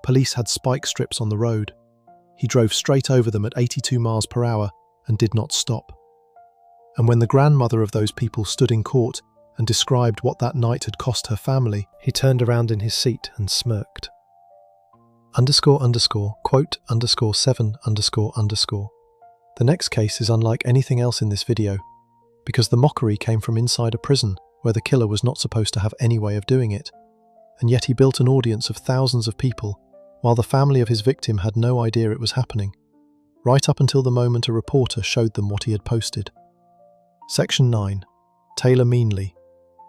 Police had spike strips on the road. He drove straight over them at 82 miles per hour and did not stop. And when the grandmother of those people stood in court and described what that night had cost her family, he turned around in his seat and smirked. __quote _7__. The next case is unlike anything else in this video, because the mockery came from inside a prison where the killer was not supposed to have any way of doing it, and yet he built an audience of thousands of people while the family of his victim had no idea it was happening, right up until the moment a reporter showed them what he had posted. Section 9. Taylor Meanley.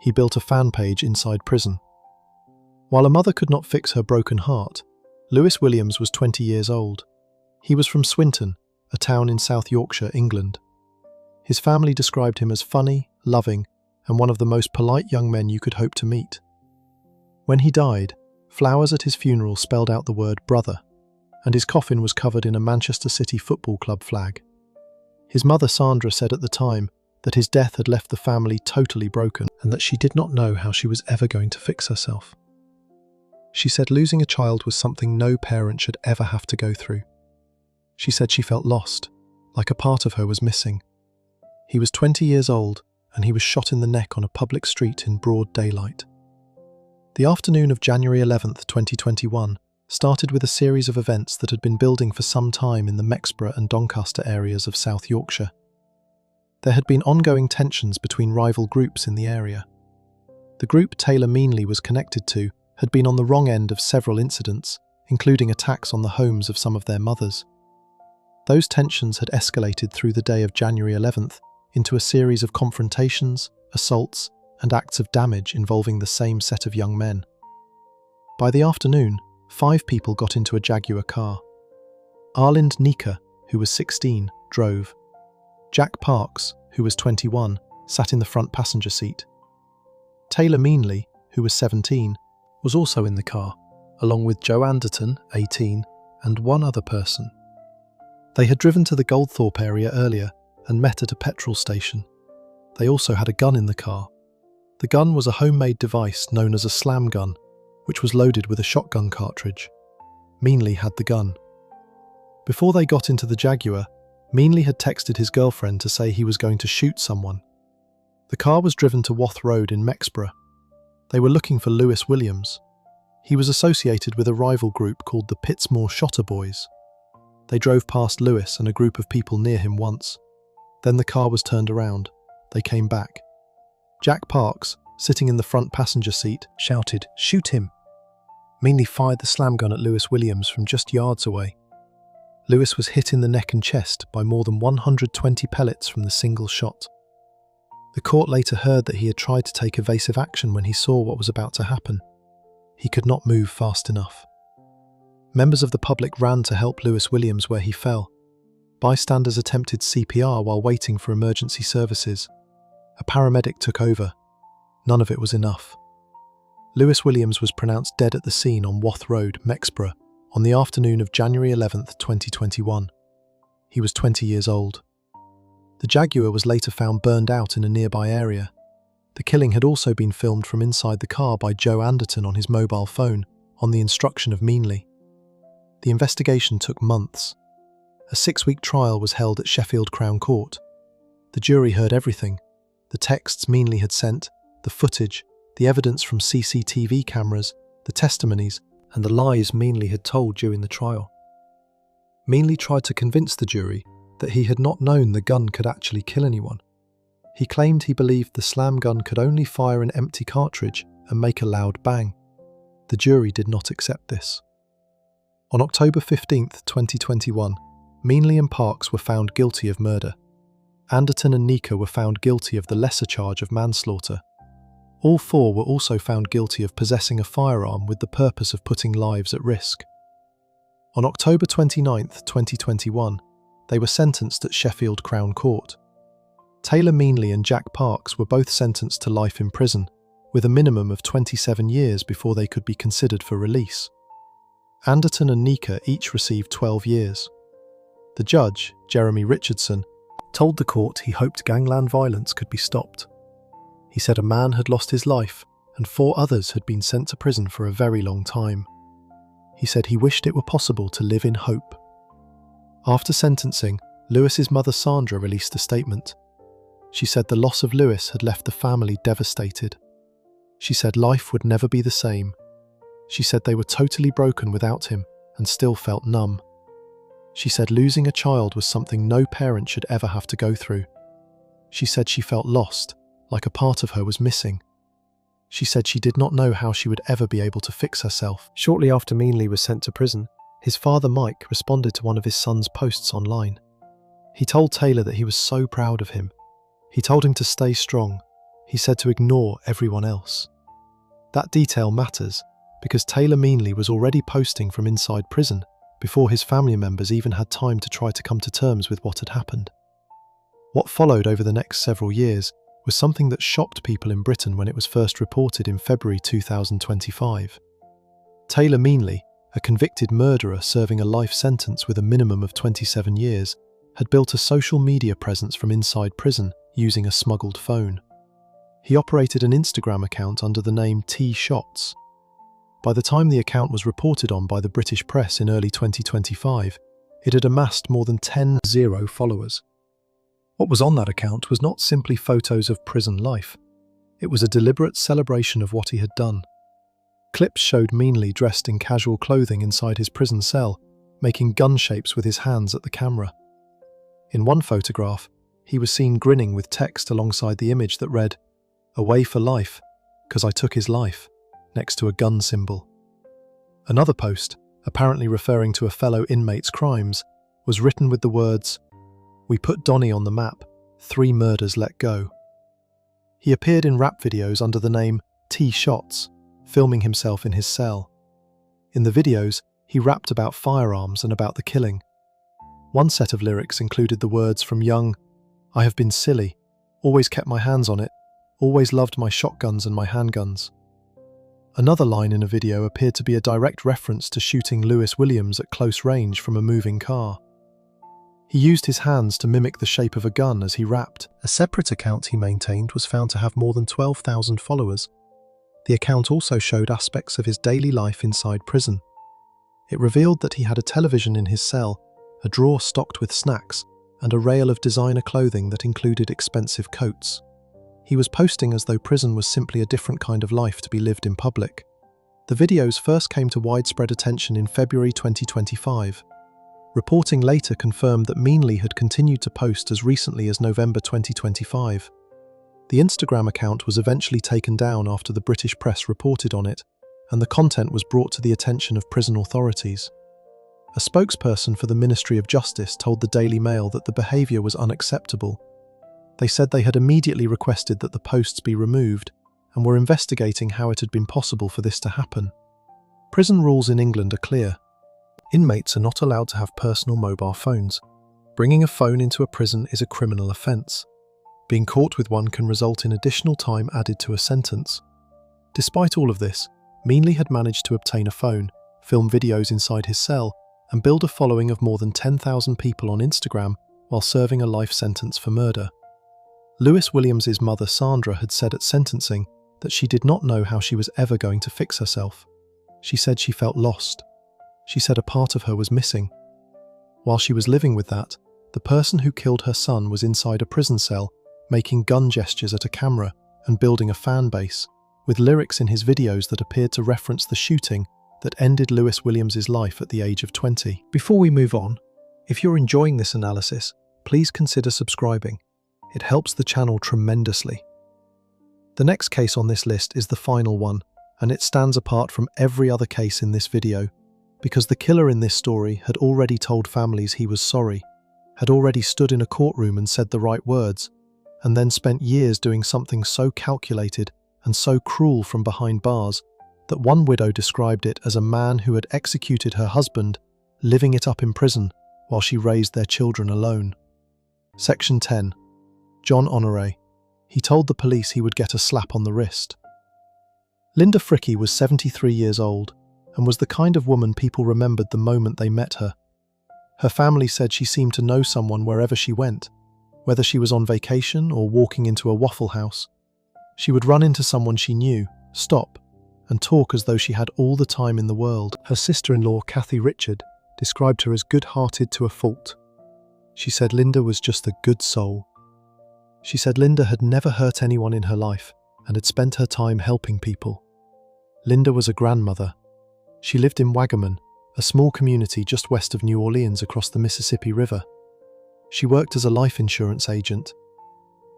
He built a fan page inside prison. While a mother could not fix her broken heart, Lewis Williams was 20 years old. He was from Swinton, a town in South Yorkshire, England. His family described him as funny, loving, and one of the most polite young men you could hope to meet. When he died, flowers at his funeral spelled out the word brother, and his coffin was covered in a Manchester City Football Club flag. His mother Sandra said at the time that his death had left the family totally broken and that she did not know how she was ever going to fix herself. She said losing a child was something no parent should ever have to go through. She said she felt lost, like a part of her was missing. He was 20 years old and he was shot in the neck on a public street in broad daylight. The afternoon of January 11th, 2021 started with a series of events that had been building for some time in the Mexborough and Doncaster areas of South Yorkshire. There had been ongoing tensions between rival groups in the area. The group Taylor Meanley was connected to had been on the wrong end of several incidents, including attacks on the homes of some of their mothers. Those tensions had escalated through the day of January 11th into a series of confrontations, assaults, and acts of damage involving the same set of young men. By the afternoon, 5 people got into a Jaguar car. Arlind Nika, who was 16, drove. Jack Parks, who was 21, sat in the front passenger seat. Taylor Meanley, who was 17, was also in the car, along with Joe Anderton, 18, and one other person. They had driven to the Goldthorpe area earlier and met at a petrol station. They also had a gun in the car. The gun was a homemade device known as a slam gun, which was loaded with a shotgun cartridge. Meanley had the gun. Before they got into the Jaguar, Meanley had texted his girlfriend to say he was going to shoot someone. The car was driven to Wath Road in Mexborough. They were looking for Lewis Williams. He was associated with a rival group called the Pittsmore Shotter Boys. They drove past Lewis and a group of people near him once. Then the car was turned around. They came back. Jack Parks, sitting in the front passenger seat, shouted, "Shoot him!" Meanley fired the slam gun at Lewis Williams from just yards away. Lewis was hit in the neck and chest by more than 120 pellets from the single shot. The court later heard that he had tried to take evasive action when he saw what was about to happen. He could not move fast enough. Members of the public ran to help Lewis Williams where he fell. Bystanders attempted CPR while waiting for emergency services. A paramedic took over. None of it was enough. Lewis Williams was pronounced dead at the scene on Wath Road, Mexborough, on the afternoon of January 11th, 2021. He was 20 years old. The Jaguar was later found burned out in a nearby area. The killing had also been filmed from inside the car by Joe Anderton on his mobile phone, on the instruction of Meanley. The investigation took months. A 6-week trial was held at Sheffield Crown Court. The jury heard everything: the texts Meanley had sent, the footage, the evidence from CCTV cameras, the testimonies, and the lies Meanley had told during the trial. Meanley tried to convince the jury that he had not known the gun could actually kill anyone. He claimed he believed the slam gun could only fire an empty cartridge and make a loud bang. The jury did not accept this. On October 15th, 2021, Meanley and Parks were found guilty of murder. Anderton and Nika were found guilty of the lesser charge of manslaughter. All 4 were also found guilty of possessing a firearm with the purpose of putting lives at risk. On October 29th, 2021, they were sentenced at Sheffield Crown Court. Taylor Meanley and Jack Parks were both sentenced to life in prison, with a minimum of 27 years before they could be considered for release. Anderton and Nika each received 12 years. The judge, Jeremy Richardson, told the court he hoped gangland violence could be stopped. He said a man had lost his life and 4 others had been sent to prison for a very long time. He said he wished it were possible to live in hope. After sentencing, Lewis's mother Sandra released a statement. She said the loss of Lewis had left the family devastated. She said life would never be the same. She said they were totally broken without him and still felt numb. She said losing a child was something no parent should ever have to go through. She said she felt lost, like a part of her was missing. She said she did not know how she would ever be able to fix herself. Shortly after Meanley was sent to prison, his father Mike responded to one of his son's posts online. He told Taylor that he was so proud of him. He told him to stay strong. He said to ignore everyone else. That detail matters because Taylor Meanley was already posting from inside prison before his family members even had time to try to come to terms with what had happened. What followed over the next several years was something that shocked people in Britain when it was first reported in February 2025. Taylor Meanley, a convicted murderer serving a life sentence with a minimum of 27 years, had built a social media presence from inside prison using a smuggled phone. He operated an Instagram account under the name T Shots. By the time the account was reported on by the British press in early 2025, it had amassed more than 10,000 followers. What was on that account was not simply photos of prison life. It was a deliberate celebration of what he had done. Clips showed Meanley dressed in casual clothing inside his prison cell, making gun shapes with his hands at the camera. In one photograph, he was seen grinning with text alongside the image that read, "Away for life, 'cause I took his life," next to a gun symbol. Another post, apparently referring to a fellow inmate's crimes, was written with the words, "We put Donnie on the map, 3 murders let go." He appeared in rap videos under the name T Shots, filming himself in his cell. In the videos, he rapped about firearms and about the killing. One set of lyrics included the words from Young, "I have been silly, always kept my hands on it, always loved my shotguns and my handguns." Another line in a video appeared to be a direct reference to shooting Lewis Williams at close range from a moving car. He used his hands to mimic the shape of a gun as he rapped. A separate account he maintained was found to have more than 12,000 followers. The account also showed aspects of his daily life inside prison. It revealed that he had a television in his cell, a drawer stocked with snacks, and a rail of designer clothing that included expensive coats. He was posting as though prison was simply a different kind of life to be lived in public. The videos first came to widespread attention in February 2025. Reporting later confirmed that Meanley had continued to post as recently as November 2025. The Instagram account was eventually taken down after the British press reported on it, and the content was brought to the attention of prison authorities. A spokesperson for the Ministry of Justice told the Daily Mail that the behaviour was unacceptable. They said they had immediately requested that the posts be removed and were investigating how it had been possible for this to happen. Prison rules in England are clear. Inmates are not allowed to have personal mobile phones. Bringing a phone into a prison is a criminal offence. Being caught with one can result in additional time added to a sentence. Despite all of this, Meanley had managed to obtain a phone, film videos inside his cell, and build a following of more than 10,000 people on Instagram while serving a life sentence for murder. Lewis Williams's mother Sandra had said at sentencing that she did not know how she was ever going to fix herself. She said she felt lost. She said a part of her was missing. While she was living with that, the person who killed her son was inside a prison cell, making gun gestures at a camera and building a fan base, with lyrics in his videos that appeared to reference the shooting that ended Lewis Williams's life at the age of 20. Before we move on, if you're enjoying this analysis, please consider subscribing. It helps the channel tremendously. The next case on this list is the final one, and it stands apart from every other case in this video, because the killer in this story had already told families he was sorry, had already stood in a courtroom and said the right words, and then spent years doing something so calculated and so cruel from behind bars that one widow described it as a man who had executed her husband, living it up in prison while she raised their children alone. Section 10. John Honore. He told the police he would get a slap on the wrist. Linda Fricky was 73 years old and was the kind of woman people remembered the moment they met her. Her family said she seemed to know someone wherever she went, whether she was on vacation or walking into a Waffle House. She would run into someone she knew, stop, and talk as though she had all the time in the world. Her sister-in-law, Kathy Richard, described her as good-hearted to a fault. She said Linda was just a good soul. She said Linda had never hurt anyone in her life and had spent her time helping people. Linda was a grandmother. She lived in Wagaman, a small community just west of New Orleans across the Mississippi River. She worked as a life insurance agent.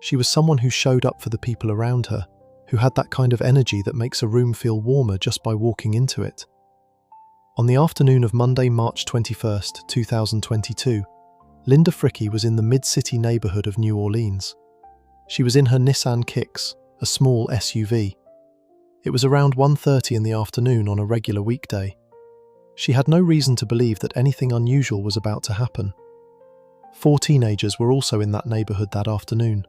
She was someone who showed up for the people around her, who had that kind of energy that makes a room feel warmer just by walking into it. On the afternoon of Monday, March 21st, 2022, Linda Fricky was in the mid-city neighborhood of New Orleans. She was in her Nissan Kicks, a small SUV. It was around 1:30 in the afternoon on a regular weekday. She had no reason to believe that anything unusual was about to happen. 4 teenagers were also in that neighborhood that afternoon.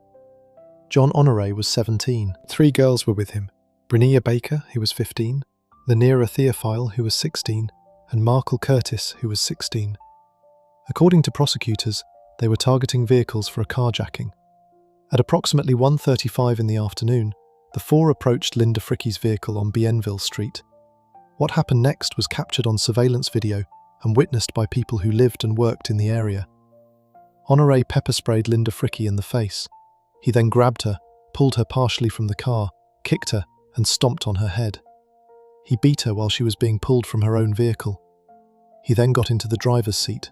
John Honore was 17. 3 girls were with him: Brynea Baker, who was 15, Lanira Theophile, who was 16, and Markle Curtis, who was 16. According to prosecutors, they were targeting vehicles for a carjacking. At approximately 1:35 in the afternoon, the 4 approached Linda Fricke's vehicle on Bienville Street. What happened next was captured on surveillance video and witnessed by people who lived and worked in the area. Honore pepper-sprayed Linda Fricke in the face. He then grabbed her, pulled her partially from the car, kicked her, and stomped on her head. He beat her while she was being pulled from her own vehicle. He then got into the driver's seat.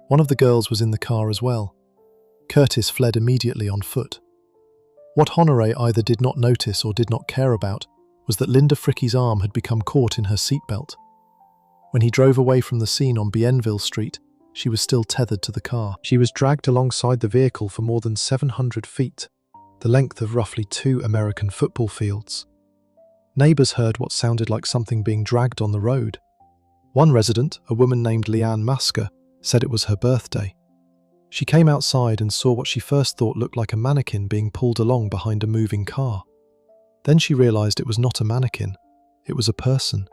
One of the girls was in the car as well. Curtis fled immediately on foot. What Honore either did not notice or did not care about was that Linda Fricke's arm had become caught in her seatbelt. When he drove away from the scene on Bienville Street, she was still tethered to the car. She was dragged alongside the vehicle for more than 700 feet, the length of roughly 2 American football fields. Neighbours heard what sounded like something being dragged on the road. One resident, a woman named Leanne Masker, said it was her birthday. She came outside and saw what she first thought looked like a mannequin being pulled along behind a moving car. Then she realised it was not a mannequin, it was a person.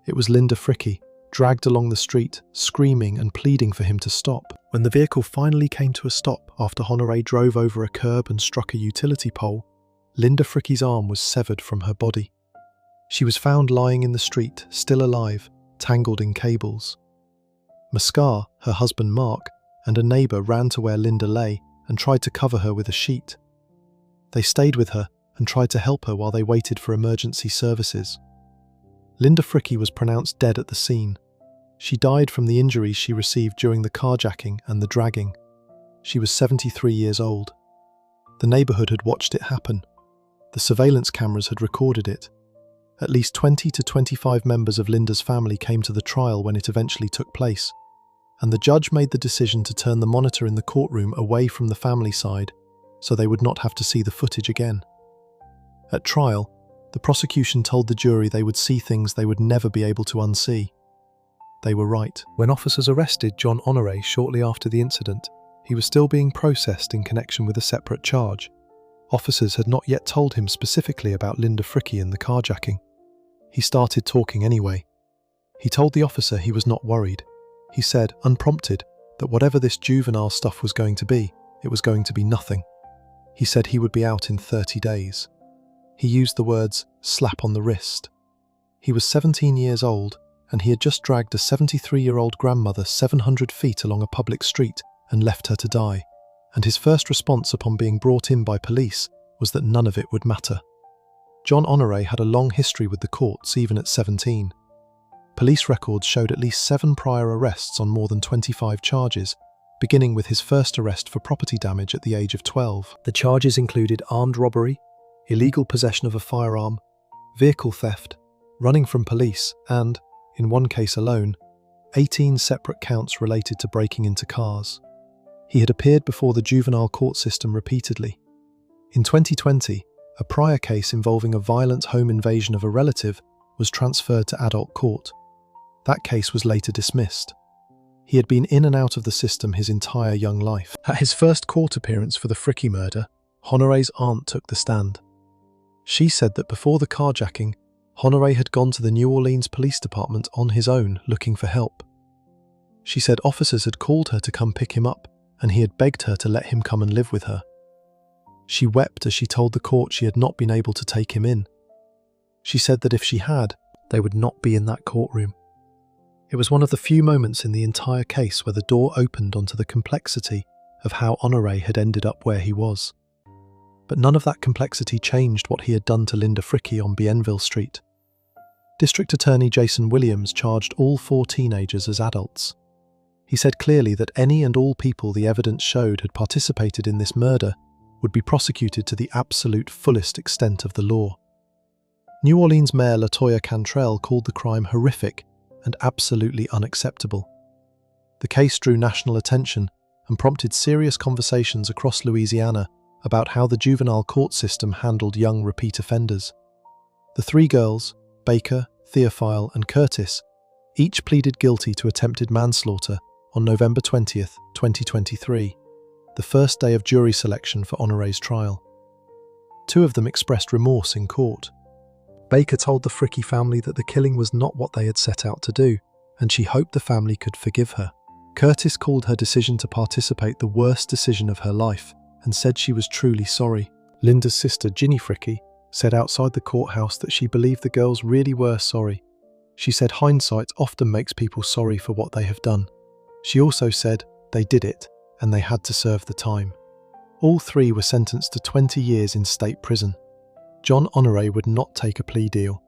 It was Linda Fricke, dragged along the street, screaming and pleading for him to stop. When the vehicle finally came to a stop after Honore drove over a curb and struck a utility pole, Linda Fricke's arm was severed from her body. She was found lying in the street, still alive, tangled in cables. Mascar, her husband Mark, and a neighbour ran to where Linda lay and tried to cover her with a sheet. They stayed with her and tried to help her while they waited for emergency services. Linda Fricke was pronounced dead at the scene. She died from the injuries she received during the carjacking and the dragging. She was 73 years old. The neighbourhood had watched it happen. The surveillance cameras had recorded it. At least 20 to 25 members of Linda's family came to the trial when it eventually took place, and the judge made the decision to turn the monitor in the courtroom away from the family side so they would not have to see the footage again. At trial, the prosecution told the jury they would see things they would never be able to unsee. They were right. When officers arrested John Honore shortly after the incident, he was still being processed in connection with a separate charge. Officers had not yet told him specifically about Linda Fricke and the carjacking. He started talking anyway. He told the officer he was not worried. He said, unprompted, that whatever this juvenile stuff was going to be, it was going to be nothing. He said he would be out in 30 days. He used the words, slap on the wrist. He was 17 years old, and he had just dragged a 73-year-old grandmother 700 feet along a public street and left her to die, and his first response upon being brought in by police was that none of it would matter. John Honore had a long history with the courts even at 17. Police records showed at least 7 prior arrests on more than 25 charges, beginning with his first arrest for property damage at the age of 12. The charges included armed robbery, illegal possession of a firearm, vehicle theft, running from police, and, in one case alone, 18 separate counts related to breaking into cars. He had appeared before the juvenile court system repeatedly. In 2020, a prior case involving a violent home invasion of a relative was transferred to adult court. That case was later dismissed. He had been in and out of the system his entire young life. At his first court appearance for the Fricke murder, Honore's aunt took the stand. She said that before the carjacking, Honore had gone to the New Orleans Police Department on his own looking for help. She said officers had called her to come pick him up, and he had begged her to let him come and live with her. She wept as she told the court she had not been able to take him in. She said that if she had, they would not be in that courtroom. It was one of the few moments in the entire case where the door opened onto the complexity of how Honore had ended up where he was. But none of that complexity changed what he had done to Linda Fricke on Bienville Street. District Attorney Jason Williams charged all 4 teenagers as adults. He said clearly that any and all people the evidence showed had participated in this murder would be prosecuted to the absolute fullest extent of the law. New Orleans Mayor LaToya Cantrell called the crime horrific and absolutely unacceptable. The case drew national attention and prompted serious conversations across Louisiana about how the juvenile court system handled young repeat offenders. The 3 girls, Baker, Theophile and Curtis, each pleaded guilty to attempted manslaughter on November 20th, 2023, the first day of jury selection for Honore's trial. Two of them expressed remorse in court. Baker told the Fricke family that the killing was not what they had set out to do, and she hoped the family could forgive her. Curtis called her decision to participate the worst decision of her life and said she was truly sorry. Linda's sister, Ginny Fricke, said outside the courthouse that she believed the girls really were sorry. She said hindsight often makes people sorry for what they have done. She also said they did it and they had to serve the time. All three were sentenced to 20 years in state prison. John Honore would not take a plea deal.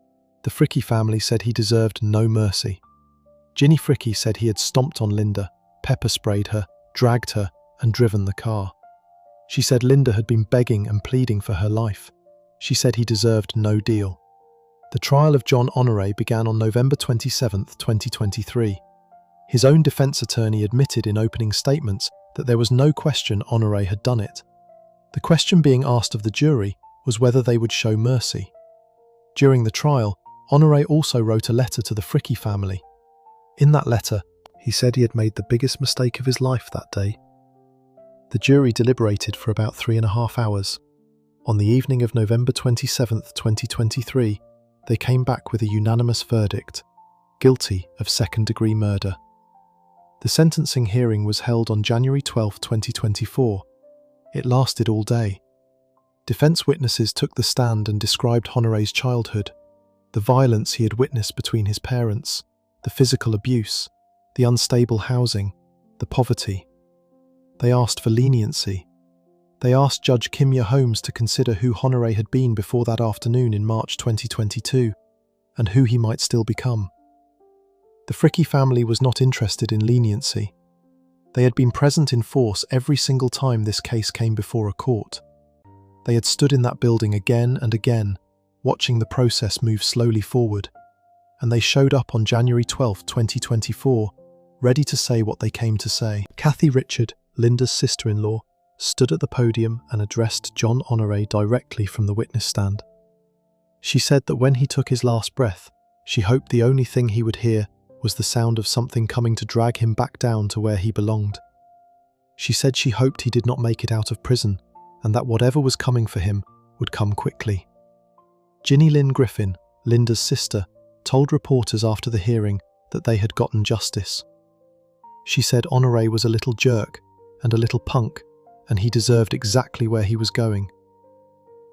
The Fricke family said he deserved no mercy. Ginny Fricke said he had stomped on Linda, pepper sprayed her, dragged her, and driven the car. She said Linda had been begging and pleading for her life. She said he deserved no deal. The trial of John Honore began on November 27, 2023. His own defense attorney admitted in opening statements that there was no question Honore had done it. The question being asked of the jury was whether they would show mercy. During the trial, Honore also wrote a letter to the Fricke family. In that letter, he said he had made the biggest mistake of his life that day. The jury deliberated for about 3.5 hours. On the evening of November 27, 2023, they came back with a unanimous verdict: guilty of second-degree murder. The sentencing hearing was held on January 12, 2024. It lasted all day. Defense witnesses took the stand and described Honore's childhood, the violence he had witnessed between his parents, the physical abuse, the unstable housing, the poverty. They asked for leniency. They asked Judge Kimya Holmes to consider who Honore had been before that afternoon in March 2022, and who he might still become. The Fricke family was not interested in leniency. They had been present in force every single time this case came before a court. They had stood in that building again and again, watching the process move slowly forward, and they showed up on January 12, 2024, ready to say what they came to say. Kathy Richard, Linda's sister-in-law, stood at the podium and addressed John Honore directly from the witness stand. She said that when he took his last breath, she hoped the only thing he would hear was the sound of something coming to drag him back down to where he belonged. She said she hoped he did not make it out of prison, and that whatever was coming for him would come quickly. Ginny Lynn Griffin, Linda's sister, told reporters after the hearing that they had gotten justice. She said Honore was a little jerk and a little punk, and he deserved exactly where he was going.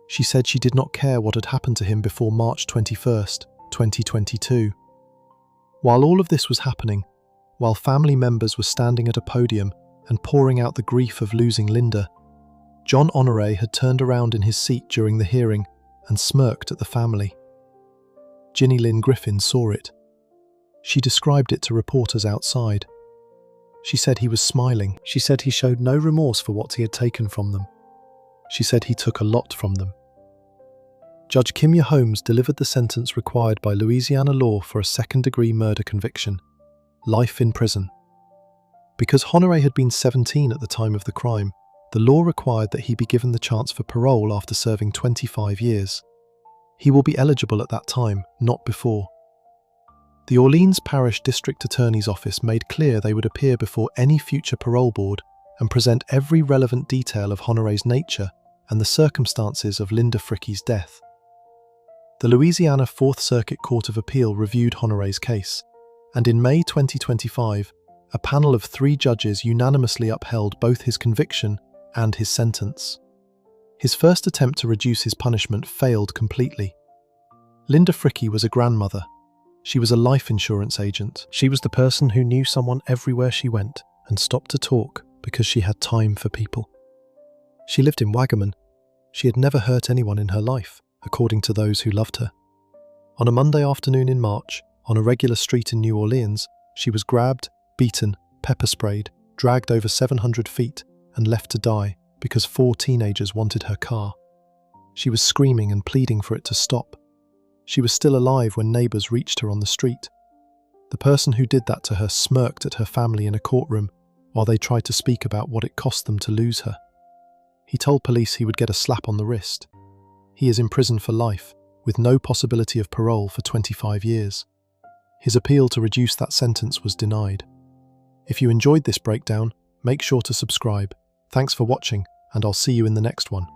She said she did not care what had happened to him before March 21st, 2022. While all of this was happening, while family members were standing at a podium and pouring out the grief of losing Linda, John Honore had turned around in his seat during the hearing and smirked at the family. Ginny Lynn Griffin saw it. She described it to reporters outside. She said he was smiling. She said he showed no remorse for what he had taken from them. She said he took a lot from them. Judge Kimya Holmes delivered the sentence required by Louisiana law for a second-degree murder conviction: life in prison. Because Honore had been 17 at the time of the crime, the law required that he be given the chance for parole after serving 25 years. He will be eligible at that time, not before. The Orleans Parish District Attorney's Office made clear they would appear before any future parole board and present every relevant detail of Honore's nature and the circumstances of Linda Fricke's death. The Louisiana Fourth Circuit Court of Appeal reviewed Honore's case, and in May 2025, a panel of 3 judges unanimously upheld both his conviction and his sentence. His first attempt to reduce his punishment failed completely. Linda Fricke was a grandmother. She was a life insurance agent. She was the person who knew someone everywhere she went and stopped to talk because she had time for people. She lived in Wagaman. She had never hurt anyone in her life, according to those who loved her. On a Monday afternoon in March, on a regular street in New Orleans, she was grabbed, beaten, pepper sprayed, dragged over 700 feet, and left to die because 4 teenagers wanted her car. She was screaming and pleading for it to stop. She was still alive when neighbours reached her on the street. The person who did that to her smirked at her family in a courtroom while they tried to speak about what it cost them to lose her. He told police he would get a slap on the wrist. He is in prison for life, with no possibility of parole for 25 years. His appeal to reduce that sentence was denied. If you enjoyed this breakdown, make sure to subscribe. Thanks for watching, and I'll see you in the next one.